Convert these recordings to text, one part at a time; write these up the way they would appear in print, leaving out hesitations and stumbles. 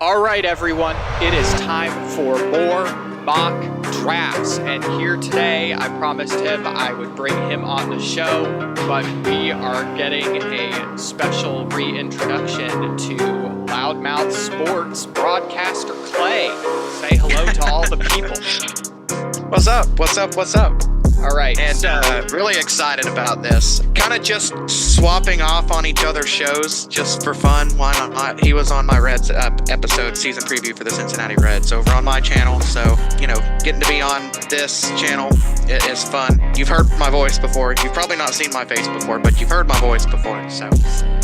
All right, everyone, it is time for more mock drafts. And here today, I promised him I would bring him on the show, but we are getting a special reintroduction to Loudmouth Sports broadcaster Clay. Say hello to all the people. What's up? What's up? What's up? All right, and really excited about this. Kind of just swapping off on each other's shows just for fun. Why not? He was on my Reds episode season preview for the Cincinnati Reds over on my channel. So, getting to be on this channel is fun. You've heard my voice before. You've probably not seen my face before, but you've heard my voice before. So,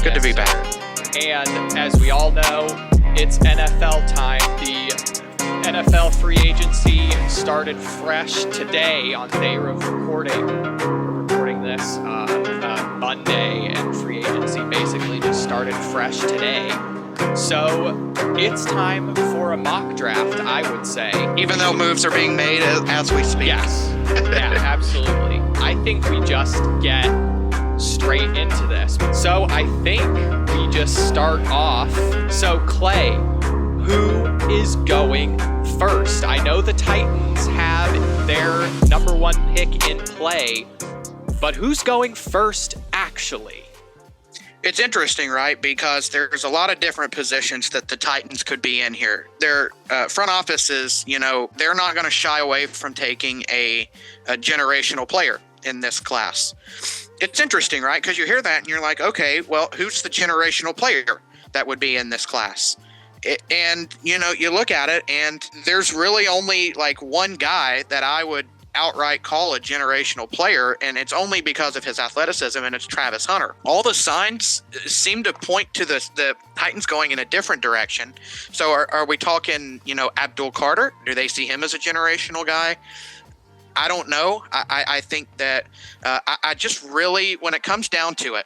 good to be back. And as we all know, it's NFL time. The NFL free agency started fresh today on the day of recording. We're recording this Monday, and free agency basically just started fresh today. So it's time for a mock draft, I would say. Even though moves are being made as we speak. Yes, yeah, absolutely. I think we just get straight into this. So I think we just start off. So Clay, who is going first? I know the Titans have their number one pick in play, but who's going first actually? It's interesting, right? Because there's a lot of different positions that the Titans could be in here. Their front offices, they're not going to shy away from taking a generational player in this class. It's interesting, right? Because you hear that and you're like, okay, well, who's the generational player that would be in this class? And, you look at it and there's really only like one guy that I would outright call a generational player, and it's only because of his athleticism, and it's Travis Hunter. All the signs seem to point to the Titans going in a different direction. So are we talking, Abdul Carter? Do they see him as a generational guy? I don't know. I think that I just really, when it comes down to it,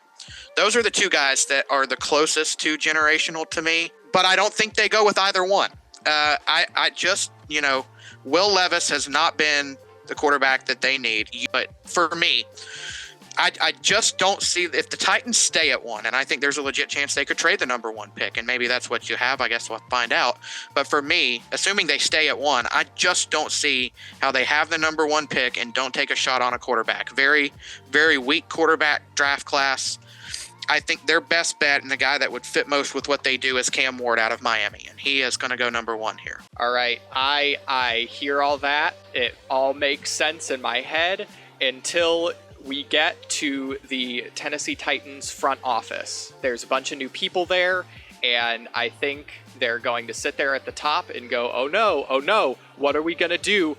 those are the two guys that are the closest to generational to me, but I don't think they go with either one. I just, Will Levis has not been the quarterback that they need. But for me, I just don't see, if the Titans stay at one, and I think there's a legit chance they could trade the number one pick, and maybe that's what you have. I guess we'll find out. But for me, assuming they stay at one, I just don't see how they have the number one pick and don't take a shot on a quarterback. Very, very weak quarterback draft class. I think their best bet and the guy that would fit most with what they do is Cam Ward out of Miami, and he is going to go number one here. All right, I hear all that. It all makes sense in my head until we get to the Tennessee Titans front office. There's a bunch of new people there, and I think they're going to sit there at the top and go, oh no, what are we going to do?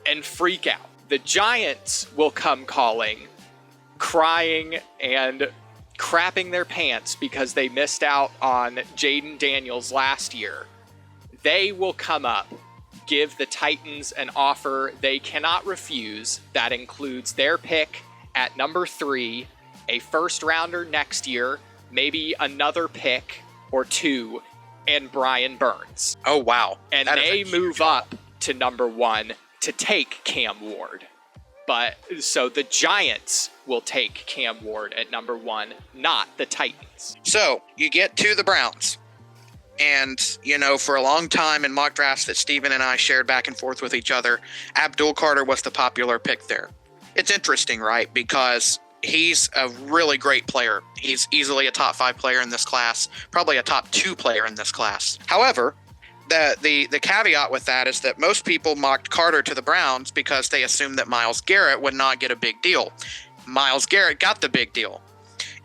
And freak out. The Giants will come calling, crying, and crapping their pants because they missed out on Jaden Daniels last year. They will come up, give the Titans an offer they cannot refuse that includes their pick at number 3, a first rounder next year, maybe another pick or 2, and Brian Burns. Oh, wow. And they move up to number 1 to take Cam Ward. But so the Giants will take Cam Ward at number 1, not the Titans. So you get to the Browns. And, for a long time in mock drafts that Steven and I shared back and forth with each other, Abdul Carter was the popular pick there. It's interesting, right? Because he's a really great player. He's easily a top 5 player in this class, probably a top 2 player in this class. However, the caveat with that is that most people mocked Carter to the Browns because they assumed that Myles Garrett would not get a big deal. Myles Garrett got the big deal.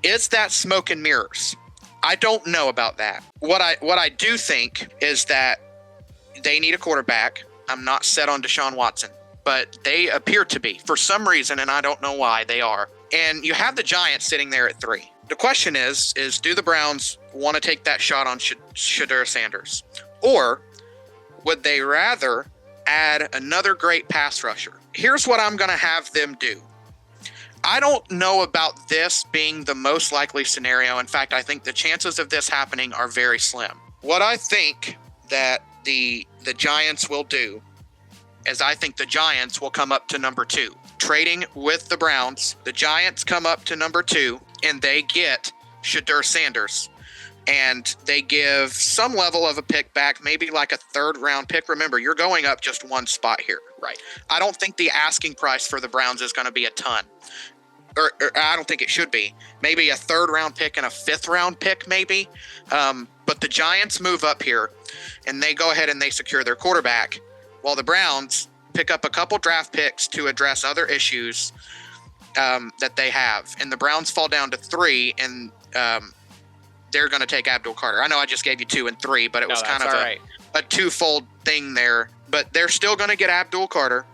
Is that smoke and mirrors? I don't know about that. What I do think is that they need a quarterback. I'm not set on Deshaun Watson, but they appear to be for some reason, and I don't know why they are. And you have the Giants sitting there at 3. The question is do the Browns want to take that shot on Shedeur Sanders? Or would they rather add another great pass rusher? Here's what I'm going to have them do. I don't know about this being the most likely scenario. In fact, I think the chances of this happening are very slim. What I think that the Giants will do is I think the Giants will come up to number 2. Trading with the Browns, the Giants come up to number 2, and they get Shedeur Sanders. and they give some level of a pick back, maybe like a third-round pick. Remember, you're going up just one spot here. Right. I don't think the asking price for the Browns is going to be a ton. Or I don't think it should be. Maybe a third-round pick and a fifth-round pick, maybe. But the Giants move up here, and they go ahead and they secure their quarterback, while the Browns pick up a couple draft picks to address other issues that they have. And the Browns fall down to 3, and they're going to take Abdul Carter. I know I just gave you 2 and 3, but it was kind of a twofold thing there. But they're still going to get Abdul Carter.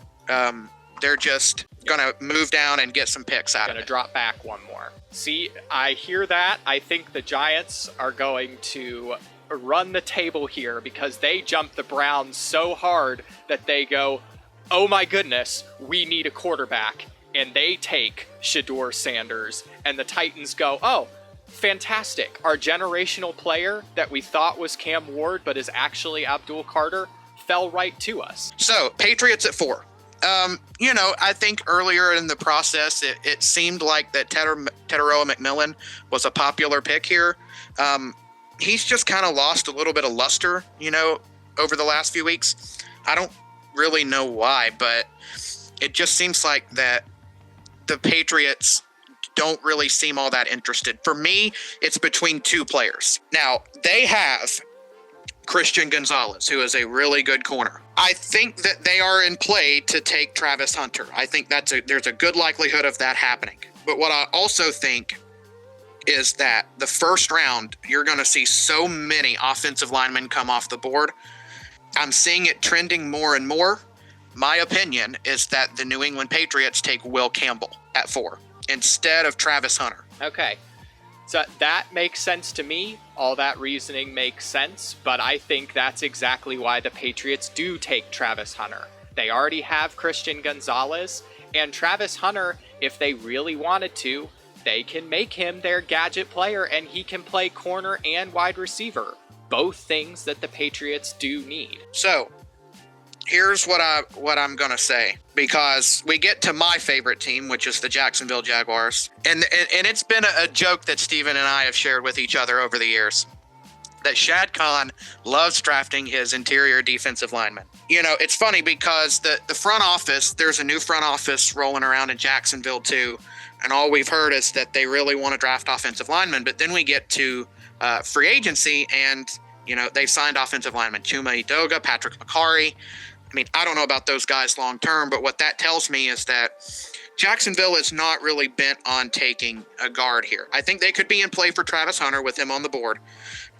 They're just going to move down and get some picks out of it. Going to drop back one more. See, I hear that. I think the Giants are going to run the table here because they jump the Browns so hard that they go, oh my goodness, we need a quarterback. And they take Shedeur Sanders. And the Titans go, oh, fantastic. Our generational player that we thought was Cam Ward but is actually Abdul Carter fell right to us. So, Patriots at 4. I think earlier in the process, it seemed like that Teteroa McMillan was a popular pick here. He's just kind of lost a little bit of luster, over the last few weeks. I don't really know why, but it just seems like that the Patriots don't really seem all that interested. For me, it's between 2 players. Now, they have Christian Gonzalez, who is a really good corner. I think that they are in play to take Travis Hunter. I think there's a good likelihood of that happening. But what I also think is that the first round, you're going to see so many offensive linemen come off the board. I'm seeing it trending more and more. My opinion is that the New England Patriots take Will Campbell at 4 instead of Travis Hunter. Okay. So that makes sense to me. All that reasoning makes sense, but I think that's exactly why the Patriots do take Travis Hunter. They already have Christian Gonzalez, and Travis Hunter, if they really wanted to, they can make him their gadget player, and he can play corner and wide receiver. Both things that the Patriots do need. So, here's what I'm going to say, because we get to my favorite team, which is the Jacksonville Jaguars. And it's been a joke that Steven and I have shared with each other over the years, that Shad Khan loves drafting his interior defensive linemen. It's funny because the front office, there's a new front office rolling around in Jacksonville too. And all we've heard is that they really want to draft offensive linemen. But then we get to free agency and, they've signed offensive linemen, Chuma Edoga, Patrick McCarry. I don't know about those guys long term, but what that tells me is that Jacksonville is not really bent on taking a guard here. I think they could be in play for Travis Hunter with him on the board,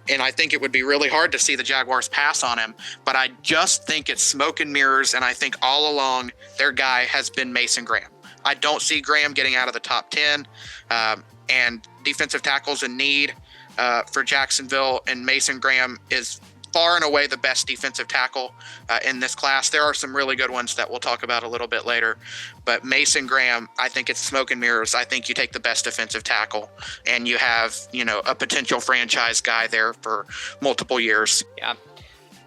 and I think it would be really hard to see the Jaguars pass on him, but I just think it's smoke and mirrors, and I think all along their guy has been Mason Graham. I don't see Graham getting out of the top 10, and defensive tackles in need for Jacksonville, and Mason Graham is far and away the best defensive tackle in this class. There are some really good ones that we'll talk about a little bit later, but Mason Graham, I think it's smoke and mirrors. I think you take the best defensive tackle, and you have, a potential franchise guy there for multiple years. Yeah,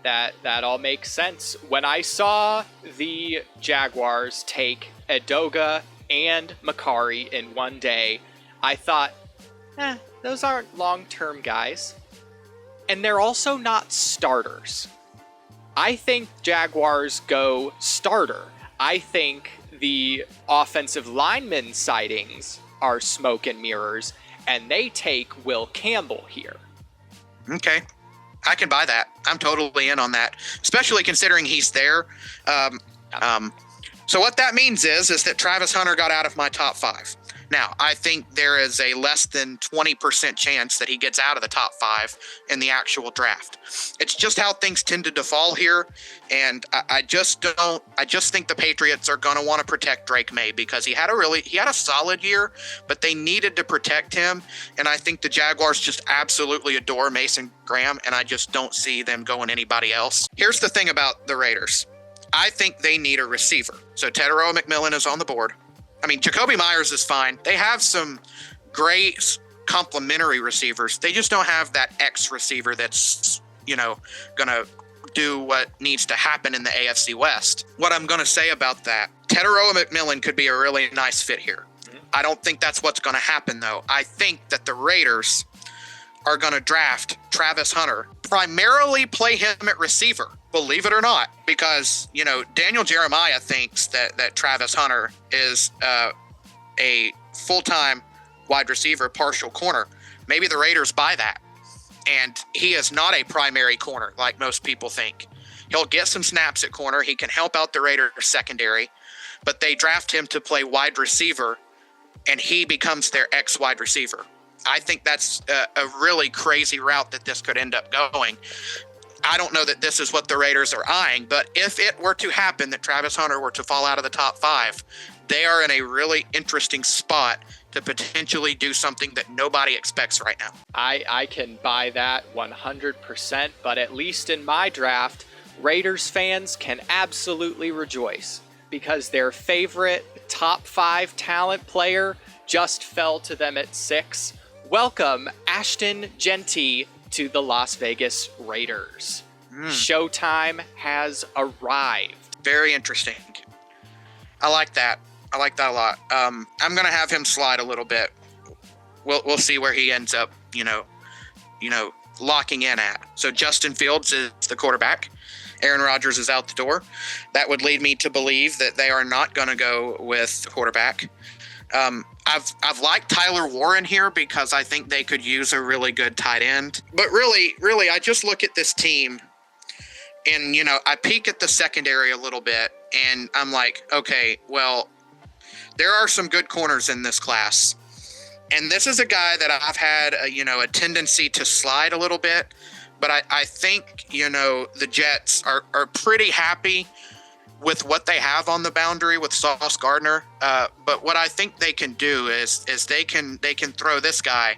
that all makes sense. When I saw the Jaguars take Edoga and Macari in one day, I thought, those aren't long-term guys. And they're also not starters. I think Jaguars go starter. I think the offensive lineman sightings are smoke and mirrors, and they take Will Campbell here. Okay. I can buy that. I'm totally in on that, especially considering he's there. So what that means is that Travis Hunter got out of my top 5. Now, I think there is a less than 20% chance that he gets out of the top 5 in the actual draft. It's just how things tend to fall here, and I just think the Patriots are going to want to protect Drake May because he had a solid year, but they needed to protect him, and I think the Jaguars just absolutely adore Mason Graham, and I just don't see them going anybody else. Here's the thing about the Raiders. I think they need a receiver. So Teteroa McMillan is on the board. Jacoby Myers is fine. They have some great complementary receivers. They just don't have that X receiver that's, going to do what needs to happen in the AFC West. What I'm going to say about that, Teteroa McMillan could be a really nice fit here. I don't think that's what's going to happen, though. I think that the Raiders are going to draft Travis Hunter, primarily play him at receiver, believe it or not, because, you know, Daniel Jeremiah thinks that Travis Hunter is a full-time wide receiver, partial corner. Maybe the Raiders buy that. And he is not a primary corner like most people think. He'll get some snaps at corner. He can help out the Raiders secondary, but they draft him to play wide receiver, and he becomes their ex-wide receiver. I think that's a really crazy route that this could end up going. I don't know that this is what the Raiders are eyeing, but if it were to happen that Travis Hunter were to fall out of the top 5, they are in a really interesting spot to potentially do something that nobody expects right now. I can buy that 100%, but at least in my draft, Raiders fans can absolutely rejoice because their favorite top 5 talent player just fell to them at 6. Welcome Ashton Jeanty to the Las Vegas Raiders. Showtime has arrived. Very interesting. I like that. I like that a lot. I'm going to have him slide a little bit. We'll see where he ends up, you know, locking in at. So Justin Fields is the quarterback. Aaron Rodgers is out the door. That would lead me to believe that they are not going to go with quarterback. I've liked Tyler Warren here because I think they could use a really good tight end. But really, I just look at this team and, you know, I peek at the secondary a little bit and I'm like, okay, well, there are some good corners in this class. And this is a guy that I've had a tendency to slide a little bit. But I think, you know, the Jets are pretty happy with what they have on the boundary with Sauce Gardner. But what I think they can do is they can throw this guy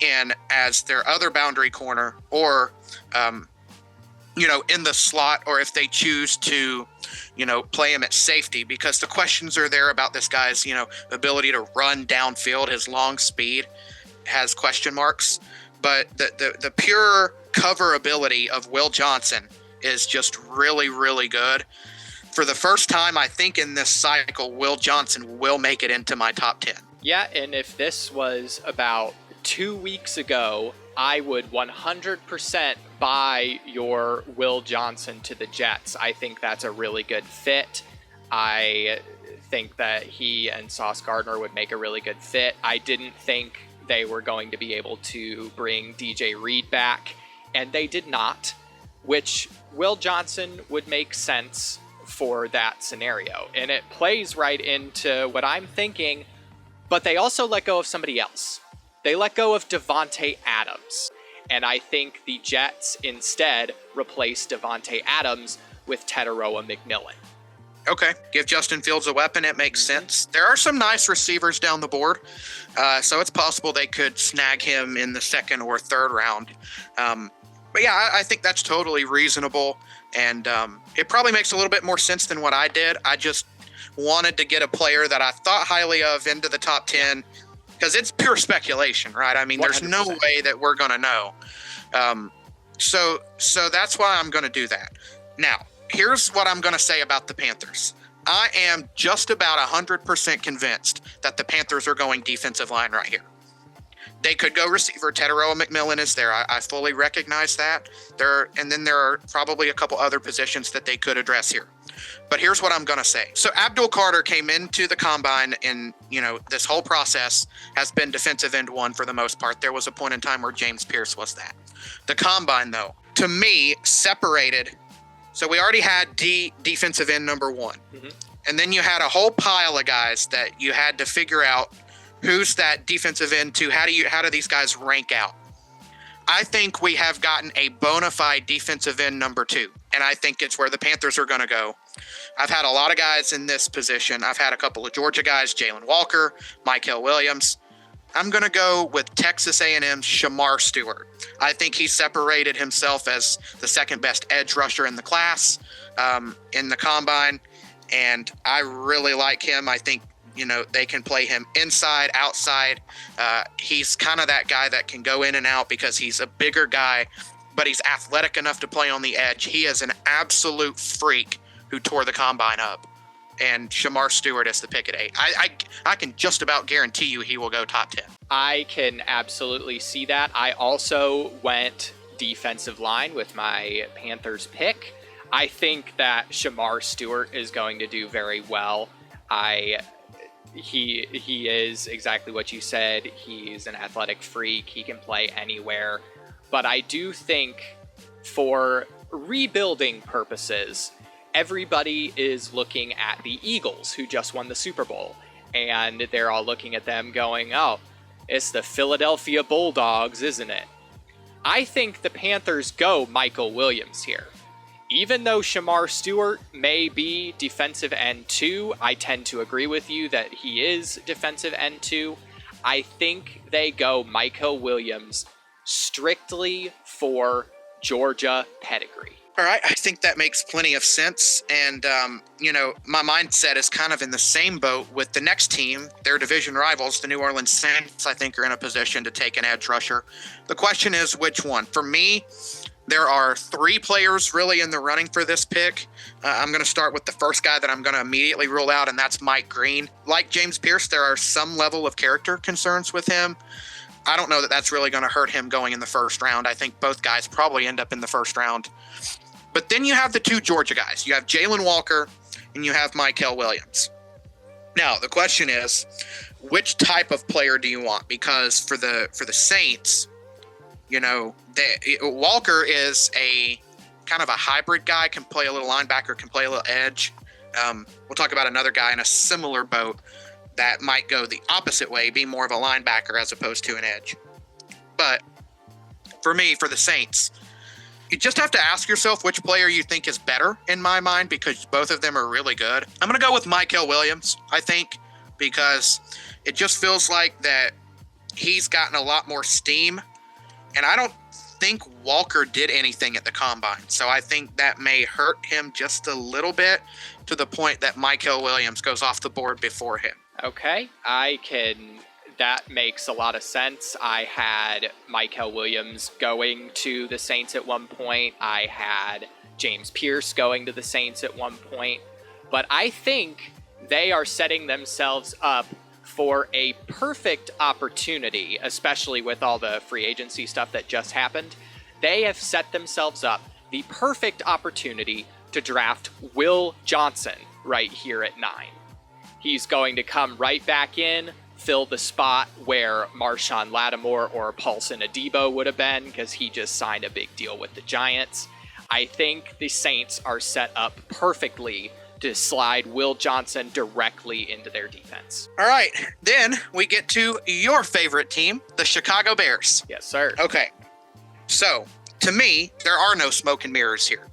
in as their other boundary corner or, in the slot, or if they choose to, play him at safety, because the questions are there about this guy's, ability to run downfield. His long speed has question marks, but the pure cover ability of Will Johnson is just really, really good. For the first time, I think in this cycle, Will Johnson will make it into my top 10. Yeah, and if this was about 2 weeks ago, I would 100% buy your Will Johnson to the Jets. I think that's a really good fit. I think that he and Sauce Gardner would make a really good fit. I didn't think they were going to be able to bring DJ Reed back, and they did not, which Will Johnson would make sense for that scenario. And it plays right into what I'm thinking, but they also let go of somebody else. They let go of Davante Adams. And I think the Jets instead replaced Davante Adams with Teteroa McMillan. Okay, give Justin Fields a weapon. It makes sense. There are some nice receivers down the board, so it's possible they could snag him in the second or third round. But yeah, I think that's totally reasonable, and it probably makes a little bit more sense than what I did. I just wanted to get a player that I thought highly of into the top 10, because it's pure speculation, right? I mean, 100%. There's no way that we're going to know. So that's why I'm going to do that. Now, here's what I'm going to say about the Panthers. I am just about 100% convinced that the Panthers are going defensive line right here. They could go receiver. Teteroa McMillan is there. I fully recognize that. And then there are probably a couple other positions that they could address here. But here's what I'm going to say. So Abdul Carter came into the combine, and, this whole process has been defensive end one for the most part. There was a point in time where James Pierce was that. The combine, though, to me, separated. So we already had defensive end number one. Mm-hmm. And then you had a whole pile of guys that you had to figure out who's that defensive end to. How do these guys rank out? I think we have gotten a bona fide defensive end number 2, and I think it's where the Panthers are going to go. I've had a lot of guys in this position. I've had a couple of Georgia guys, Jalen Walker, Mykel Williams. I'm going to go with Texas A&M's Shamar Stewart. I think he separated himself as the second best edge rusher in the class in the combine, and I really like him. I think they can play him inside, outside. He's kind of that guy that can go in and out because he's a bigger guy, but he's athletic enough to play on the edge. He is an absolute freak who tore the combine up. And Shamar Stewart is the pick at 8. I can just about guarantee you he will go top 10. I can absolutely see that. I also went defensive line with my Panthers pick. I think that Shamar Stewart is going to do very well. He is exactly what you said. He's an athletic freak. He can play anywhere. But I do think for rebuilding purposes, everybody is looking at the Eagles, who just won the Super Bowl. And they're all looking at them going, oh, it's the Philadelphia Bulldogs, isn't it? I think the Panthers go Michael Williams here. Even though Shamar Stewart may be defensive end 2, I tend to agree with you that he is defensive end 2. I think they go Michael Williams strictly for Georgia pedigree. All right, I think that makes plenty of sense. And, my mindset is kind of in the same boat with the next team. Their division rivals, the New Orleans Saints, I think are in a position to take an edge rusher. The question is which one? For me, there are 3 players really in the running for this pick. I'm going to start with the first guy that I'm going to immediately rule out, and that's Mike Green. Like James Pierce, there are some level of character concerns with him. I don't know that that's really going to hurt him going in the first round. I think both guys probably end up in the first round. But then you have the 2 Georgia guys. You have Jalen Walker and you have Michael Williams. Now, the question is, which type of player do you want? Because for the Saints, Walker is a kind of a hybrid guy, can play a little linebacker, can play a little edge. We'll talk about another guy in a similar boat that might go the opposite way, be more of a linebacker as opposed to an edge. But for me, for the Saints, you just have to ask yourself which player you think is better in my mind, because both of them are really good. I'm going to go with Michael Williams, I think, because it just feels like that he's gotten a lot more steam. And I don't think Walker did anything at the combine. So I think that may hurt him just a little bit, to the point that Michael Williams goes off the board before him. Okay, that makes a lot of sense. I had Michael Williams going to the Saints at one point. I had James Pierce going to the Saints at one point. But I think they are setting themselves up for a perfect opportunity, especially with all the free agency stuff that just happened. They have set themselves up the perfect opportunity to draft Will Johnson right here at 9. He's going to come right back in, fill the spot where Marshawn Lattimore or Paulson Adebo would have been, because he just signed a big deal with the Giants. I think the Saints are set up perfectly to slide Will Johnson directly into their defense. All right, then we get to your favorite team, the Chicago Bears. Yes, sir. Okay, so to me, there are no smoke and mirrors here.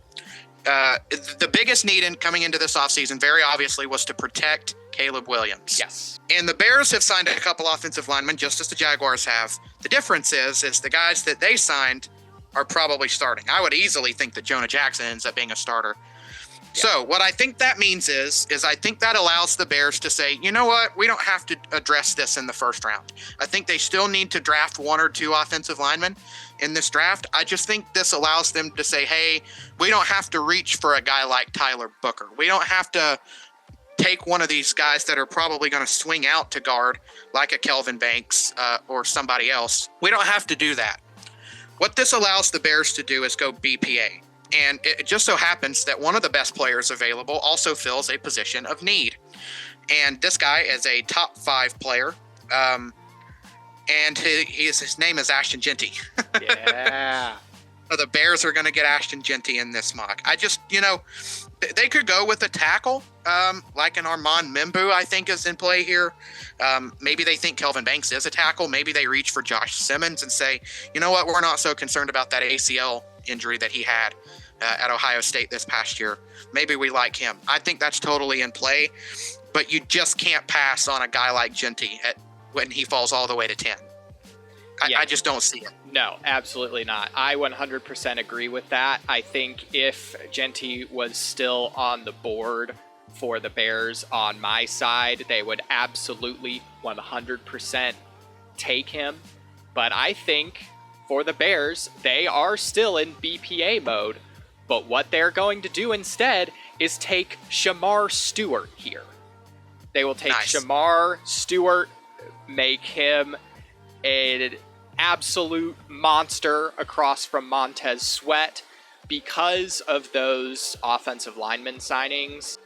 The biggest need coming into this offseason, very obviously, was to protect Caleb Williams. Yes. And the Bears have signed a couple offensive linemen, just as the Jaguars have. The difference is the guys that they signed are probably starting. I would easily think that Jonah Jackson ends up being a starter. Yeah. So what I think that means is I think that allows the Bears to say, you know what, we don't have to address this in the first round. I think they still need to draft 1 or 2 offensive linemen in this draft. I just think this allows them to say, hey, we don't have to reach for a guy like Tyler Booker. We don't have to take one of these guys that are probably going to swing out to guard, like a Kelvin Banks or somebody else. We don't have to do that. What this allows the Bears to do is go BPA. And it just so happens that one of the best players available also fills a position of need. And this guy is a top 5 player. And his name is Ashton Jeanty. Yeah. So the Bears are going to get Ashton Jeanty in this mock. I just, they could go with a tackle, like an Armand Membu, I think, is in play here. Maybe they think Kelvin Banks is a tackle. Maybe they reach for Josh Simmons and say, you know what, we're not so concerned about that ACL injury that he had at Ohio State this past year. Maybe we like him. I think that's totally in play, but you just can't pass on a guy like Jeanty when he falls all the way to 10. I just don't see it. No, absolutely not. I 100% agree with that. I think if Jeanty was still on the board for the Bears on my side, they would absolutely 100% take him. But I think for the Bears, they are still in BPA mode. But what they're going to do instead is take Shamar Stewart here. They will take Shamar Stewart, make him an absolute monster across from Montez Sweat because of those offensive lineman signings.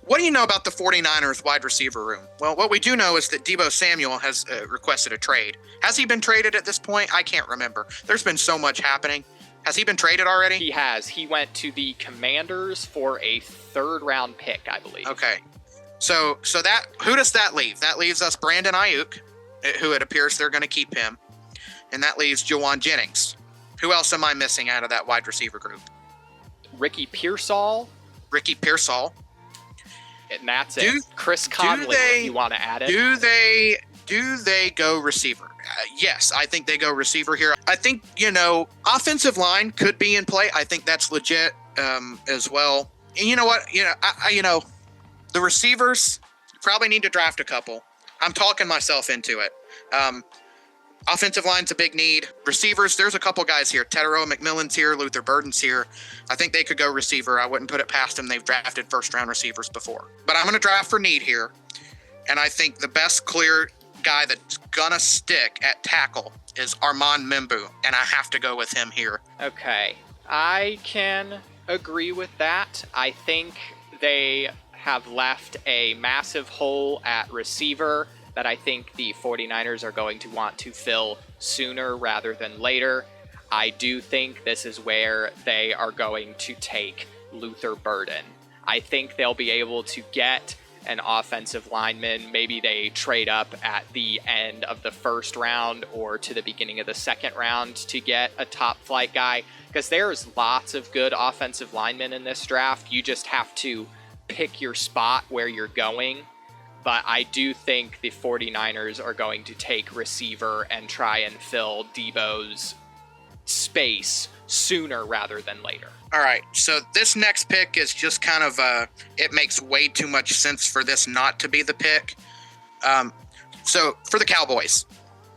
What do you know about the 49ers wide receiver room? Well, what we do know is that Deebo Samuel has requested a trade. Has he been traded at this point? I can't remember. There's been so much happening. Has he been traded already? He has. He went to the Commanders for a 3rd-round pick, I believe. Okay. So that, who does that leave? That leaves us Brandon Ayuk, who it appears they're going to keep him. And that leaves Jawan Jennings. Who else am I missing out of that wide receiver group? Ricky Pearsall. And that's it. Chris Conley, if you want to add it. Do they go receiver? Yes, I think they go receiver here. I think, offensive line could be in play. I think that's legit as well. And you know what? The receivers probably need to draft a couple. I'm talking myself into it. Offensive line's a big need. Receivers, there's a couple guys here. Tetero McMillan's here. Luther Burden's here. I think they could go receiver. I wouldn't put it past them. They've drafted first-round receivers before. But I'm going to draft for need here. And I think the best clear guy that's going to stick at tackle is Armand Membu. And I have to go with him here. Okay. I can agree with that. I think they have left a massive hole at receiver that I think the 49ers are going to want to fill sooner rather than later. I do think this is where they are going to take Luther Burden. I think they'll be able to get an offensive lineman. Maybe they trade up at the end of the 1st round or to the beginning of the 2nd round to get a top flight guy, because there's lots of good offensive linemen in this draft. You just have to pick your spot where you're going. But I do think the 49ers are going to take receiver and try and fill Deebo's space sooner rather than later. All right, so this next pick is just kind of, it makes way too much sense for this not to be the pick. So for the Cowboys,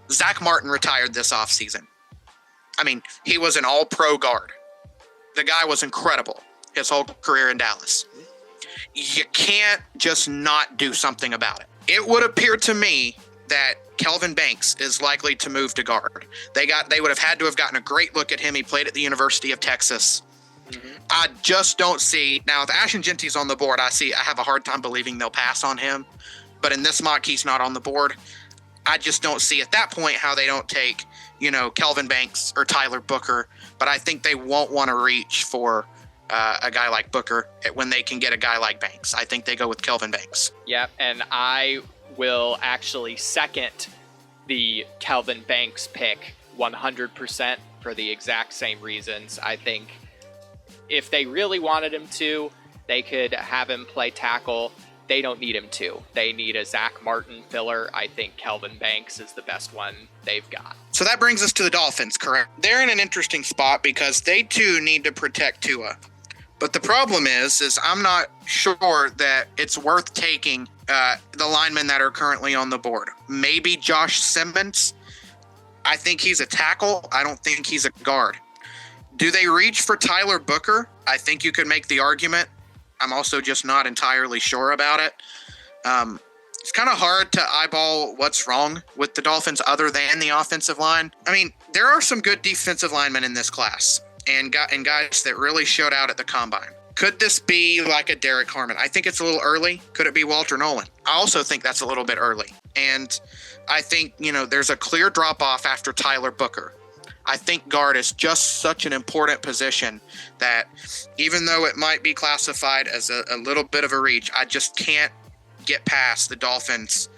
Zach Martin retired this offseason. I mean, he was an all-pro guard. The guy was incredible his whole career in Dallas. You can't just not do something about it. It would appear to me that Kelvin Banks is likely to move to guard. They would have had to have gotten a great look at him. He played at the University of Texas. Mm-hmm. I just don't see now. If Ashton Genty's on the board, I have a hard time believing they'll pass on him. But in this mock, he's not on the board. I just don't see at that point how they don't take, Kelvin Banks or Tyler Booker. But I think they won't want to reach for a guy like Booker when they can get a guy like Banks. I think they go with Kelvin Banks. Yep, and I will actually second the Kelvin Banks pick 100% for the exact same reasons. I think if they really wanted him to, they could have him play tackle. They don't need him to. They need a Zach Martin filler. I think Kelvin Banks is the best one they've got. So that brings us to the Dolphins, correct? They're in an interesting spot because they too need to protect Tua. But the problem is I'm not sure that it's worth taking the linemen that are currently on the board. Maybe Josh Simmons. I think he's a tackle. I don't think he's a guard. Do they reach for Tyler Booker? I think you could make the argument. I'm also just not entirely sure about it. It's kind of hard to eyeball what's wrong with the Dolphins other than the offensive line. I mean, there are some good defensive linemen in this class and guys that really showed out at the combine. Could this be like a Derek Harmon? I think it's a little early. Could it be Walter Nolan? I also think that's a little bit early. And I think, there's a clear drop-off after Tyler Booker. I think guard is just such an important position that even though it might be classified as a little bit of a reach, I just can't get past the Dolphins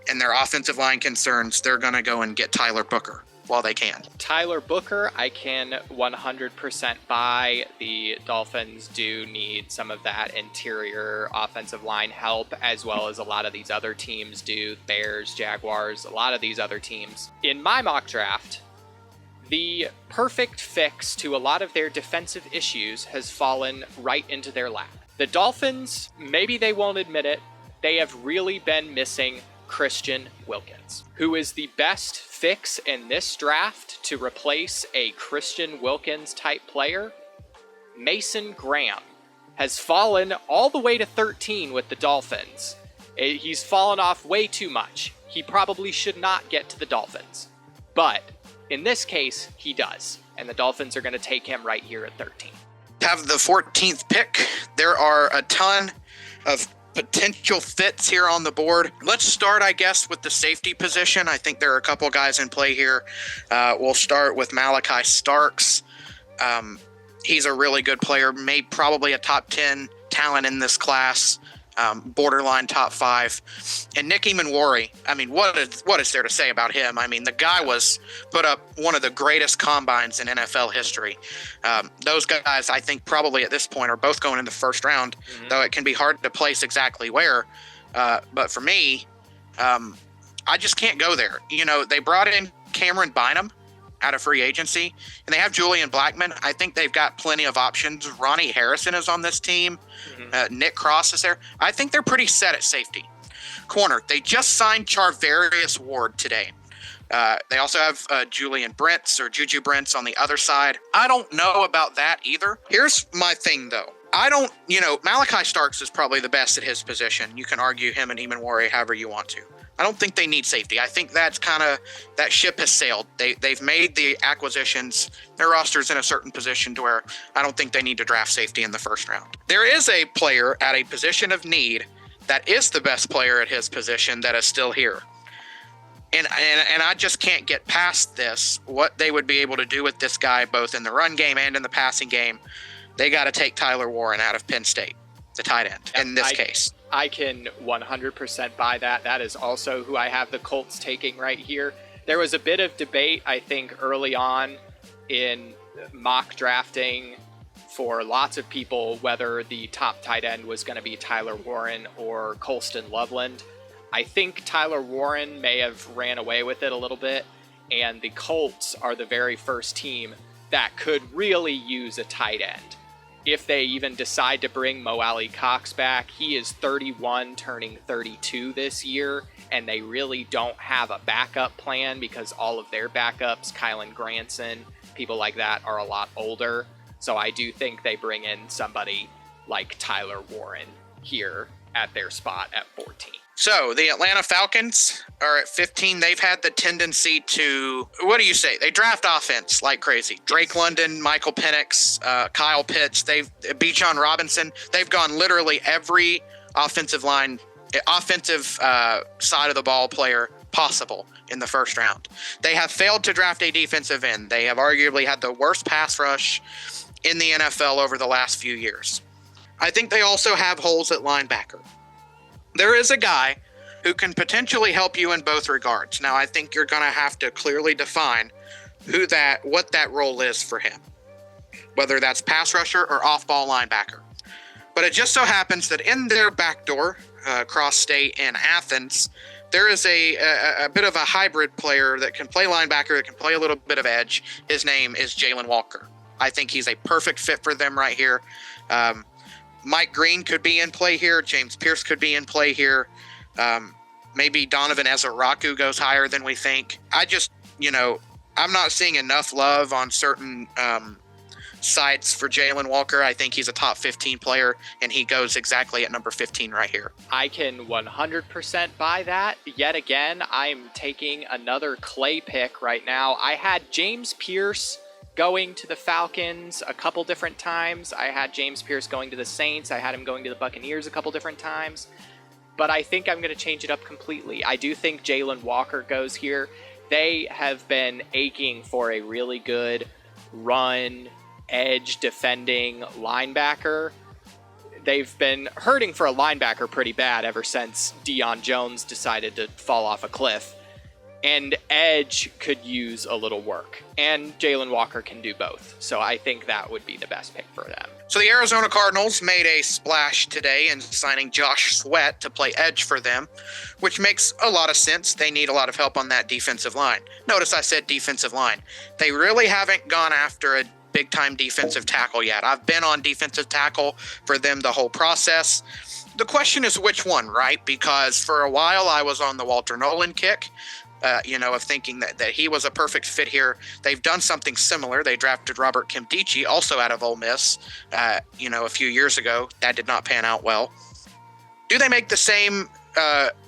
and their offensive line concerns. They're going to go and get Tyler Booker while they can. Tyler Booker, I can 100% buy. The Dolphins do need some of that interior offensive line help, as well as a lot of these other teams do. Bears, Jaguars, a lot of these other teams. In my mock draft, the perfect fix to a lot of their defensive issues has fallen right into their lap. The Dolphins, maybe they won't admit it, they have really been missing Christian Wilkins, who is the best fix in this draft to replace a Christian Wilkins type player. Mason Graham has fallen all the way to 13 with the Dolphins, He's fallen off way too much. He probably should not get to the Dolphins. But in this case, he does. And the Dolphins are going to take him right here at 13. Have the 14th pick. There are a ton of potential fits here on the board. Let's start, I guess, with the safety position. I think there are a couple guys in play here. We'll start with Malachi Starks. He's a really good player, probably a top 10 talent in this class, borderline top 5. And Nick Emmanwori, I mean, what is there to say about him? I mean, the guy put up one of the greatest combines in NFL history. Those guys, I think, probably at this point are both going in the first round, though it can be hard to place exactly where. But for me, I just can't go there. You know, they brought in Cameron Bynum out of free agency, and they have Julian Blackman. I think they've got plenty of options. Ronnie Harrison is on this team. Nick Cross is there. I think they're pretty set at safety. Corner, they just signed Charvarius Ward today. They also have Juju Brents on the other side. I don't know about that either. Here's my thing, though. Malachi Starks is probably the best at his position. You can argue him and Emmanwori however you want to. I don't think they need safety. I think that ship has sailed. They've made the acquisitions. Their roster's in a certain position to where I don't think they need to draft safety in the first round. There is a player at a position of need that is the best player at his position that is still here. And I just can't get past this, what they would be able to do with this guy, both in the run game and in the passing game. They got to take Tyler Warren out of Penn State, the tight end, in this case. I can 100% buy that. That is also who I have the Colts taking right here. There was a bit of debate, I think, early on in mock drafting for lots of people whether the top tight end was going to be Tyler Warren or Colston Loveland. I think Tyler Warren may have ran away with it a little bit, and the Colts are the very first team that could really use a tight end. If they even decide to bring Mo Alley Cox back, he is 31, turning 32 this year, and they really don't have a backup plan because all of their backups, Kylan Granson, people like that, are a lot older. So I do think they bring in somebody like Tyler Warren here at their spot at 14. So the Atlanta Falcons are at 15. They've had the tendency to, what do you say? They draft offense like crazy. Drake London, Michael Penix, Kyle Pitts, Bijan Robinson. They've gone literally every offensive side of the ball player possible in the first round. They have failed to draft a defensive end. They have arguably had the worst pass rush in the NFL over the last few years. I think they also have holes at linebacker. There is a guy who can potentially help you in both regards. Now, I think you're going to have to clearly define what that role is for him, whether that's pass rusher or off-ball linebacker. But it just so happens that in their backdoor, cross state in Athens, there is a bit of a hybrid player that can play linebacker, that can play a little bit of edge. His name is Jalen Walker. I think he's a perfect fit for them right here. Mike Green could be in play here. James Pierce could be in play here. Maybe Donovan Ezeraku goes higher than we think. I'm not seeing enough love on certain sites for Jalen Walker. I think he's a top 15 player, and he goes exactly at number 15 right here. I can 100% buy that. Yet again, I'm taking another Clay pick right now. I had James Pierce going to the Falcons a couple different times. I had James Pierce going to the Saints. I had him going to the Buccaneers a couple different times. But I think I'm going to change it up completely. I do think Jalen Walker goes here. They have been aching for a really good run, edge defending linebacker. They've been hurting for a linebacker pretty bad ever since Deion Jones decided to fall off a cliff. And edge could use a little work. And Jalen Walker can do both. So I think that would be the best pick for them. So the Arizona Cardinals made a splash today in signing Josh Sweat to play edge for them, which makes a lot of sense. They need a lot of help on that defensive line. Notice I said defensive line. They really haven't gone after a big-time defensive tackle yet. I've been on defensive tackle for them the whole process. The question is which one, right? Because for a while I was on the Walter Nolan kick. Of thinking that he was a perfect fit here. They've done something similar. They drafted Robert Kimdichie, also out of Ole Miss, a few years ago. That did not pan out well. Do they make the same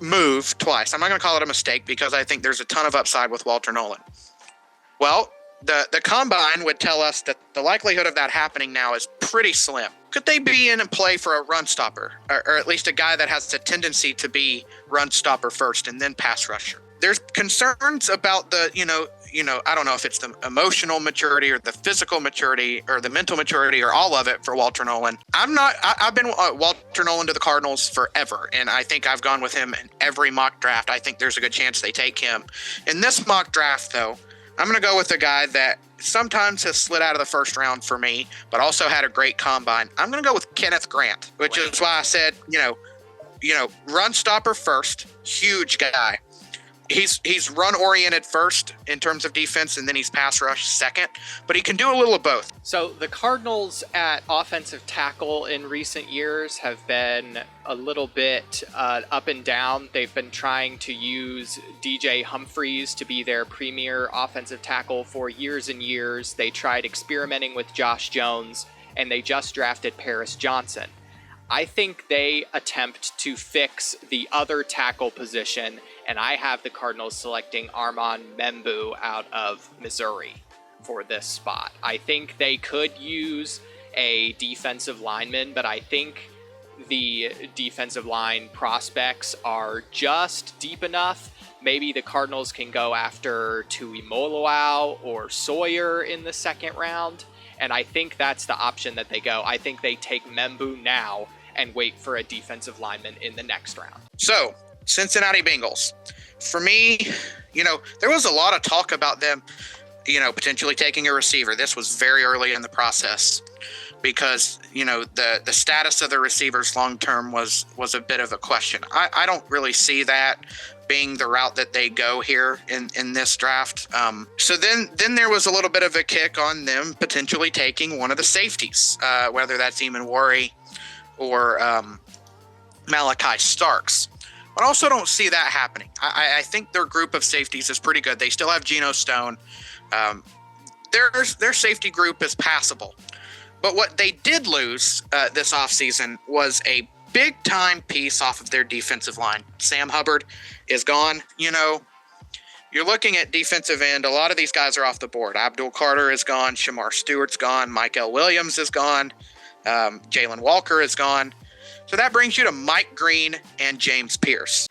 move twice. I'm not going to call it a mistake because I think there's a ton of upside with Walter Nolan. Well, the combine would tell us that the likelihood of that happening now is pretty slim. Could they be in and play for a run stopper, or at least a guy that has a tendency to be run stopper first and then pass rusher? There's concerns about the, I don't know if it's the emotional maturity or the physical maturity or the mental maturity or all of it for Walter Nolan. I've been Walter Nolan to the Cardinals forever, and I think I've gone with him in every mock draft. I think there's a good chance they take him. In this mock draft, though, I'm going to go with a guy that sometimes has slid out of the first round for me, but also had a great combine. I'm going to go with Kenneth Grant, which is why I said, run stopper first, huge guy. He's run oriented first in terms of defense, and then he's pass rush second, but he can do a little of both. So the Cardinals at offensive tackle in recent years have been a little bit up and down. They've been trying to use DJ Humphries to be their premier offensive tackle for years and years. They tried experimenting with Josh Jones, and they just drafted Paris Johnson. I think they attempt to fix the other tackle position, and I have the Cardinals selecting Armand Membu out of Missouri for this spot. I think they could use a defensive lineman, but I think the defensive line prospects are just deep enough. Maybe the Cardinals can go after Tuimoloau or Sawyer in the second round, and I think that's the option that they go. I think they take Membu now and wait for a defensive lineman in the next round. So, Cincinnati Bengals. For me, there was a lot of talk about them, potentially taking a receiver. This was very early in the process because, the status of the receivers long-term was a bit of a question. I don't really see that being the route that they go here in this draft. So then there was a little bit of a kick on them potentially taking one of the safeties, whether that's Eamon Worry or Malachi Starks. But I also don't see that happening. I think their group of safeties is pretty good. They still have Geno Stone. Their safety group is passable. But what they did lose this offseason was a big-time piece off of their defensive line. Sam Hubbard is gone. You're looking at defensive end. A lot of these guys are off the board. Abdul Carter is gone. Shamar Stewart's gone. Michael Williams is gone. Jalen Walker is gone. So that brings you to Mike Green and James Pierce.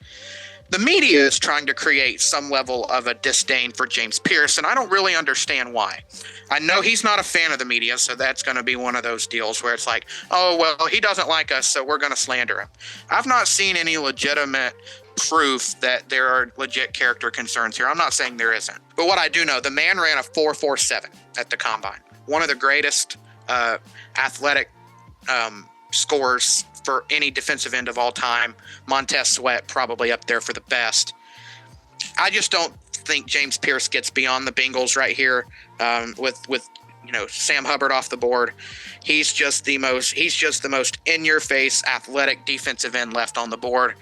The media is trying to create some level of a disdain for James Pierce, and I don't really understand why. I know he's not a fan of the media, so that's going to be one of those deals where it's like, oh, well, he doesn't like us, so we're going to slander him. I've not seen any legitimate proof that there are legit character concerns here. I'm not saying there isn't. But what I do know, the man ran a 4.47 at the combine. One of the greatest athletic scores for any defensive end of all time. Montez Sweat probably up there for the best. I just don't think James Pierce gets beyond the Bengals right here with Sam Hubbard off the board. He's just the most in-your-face athletic defensive end left on the board.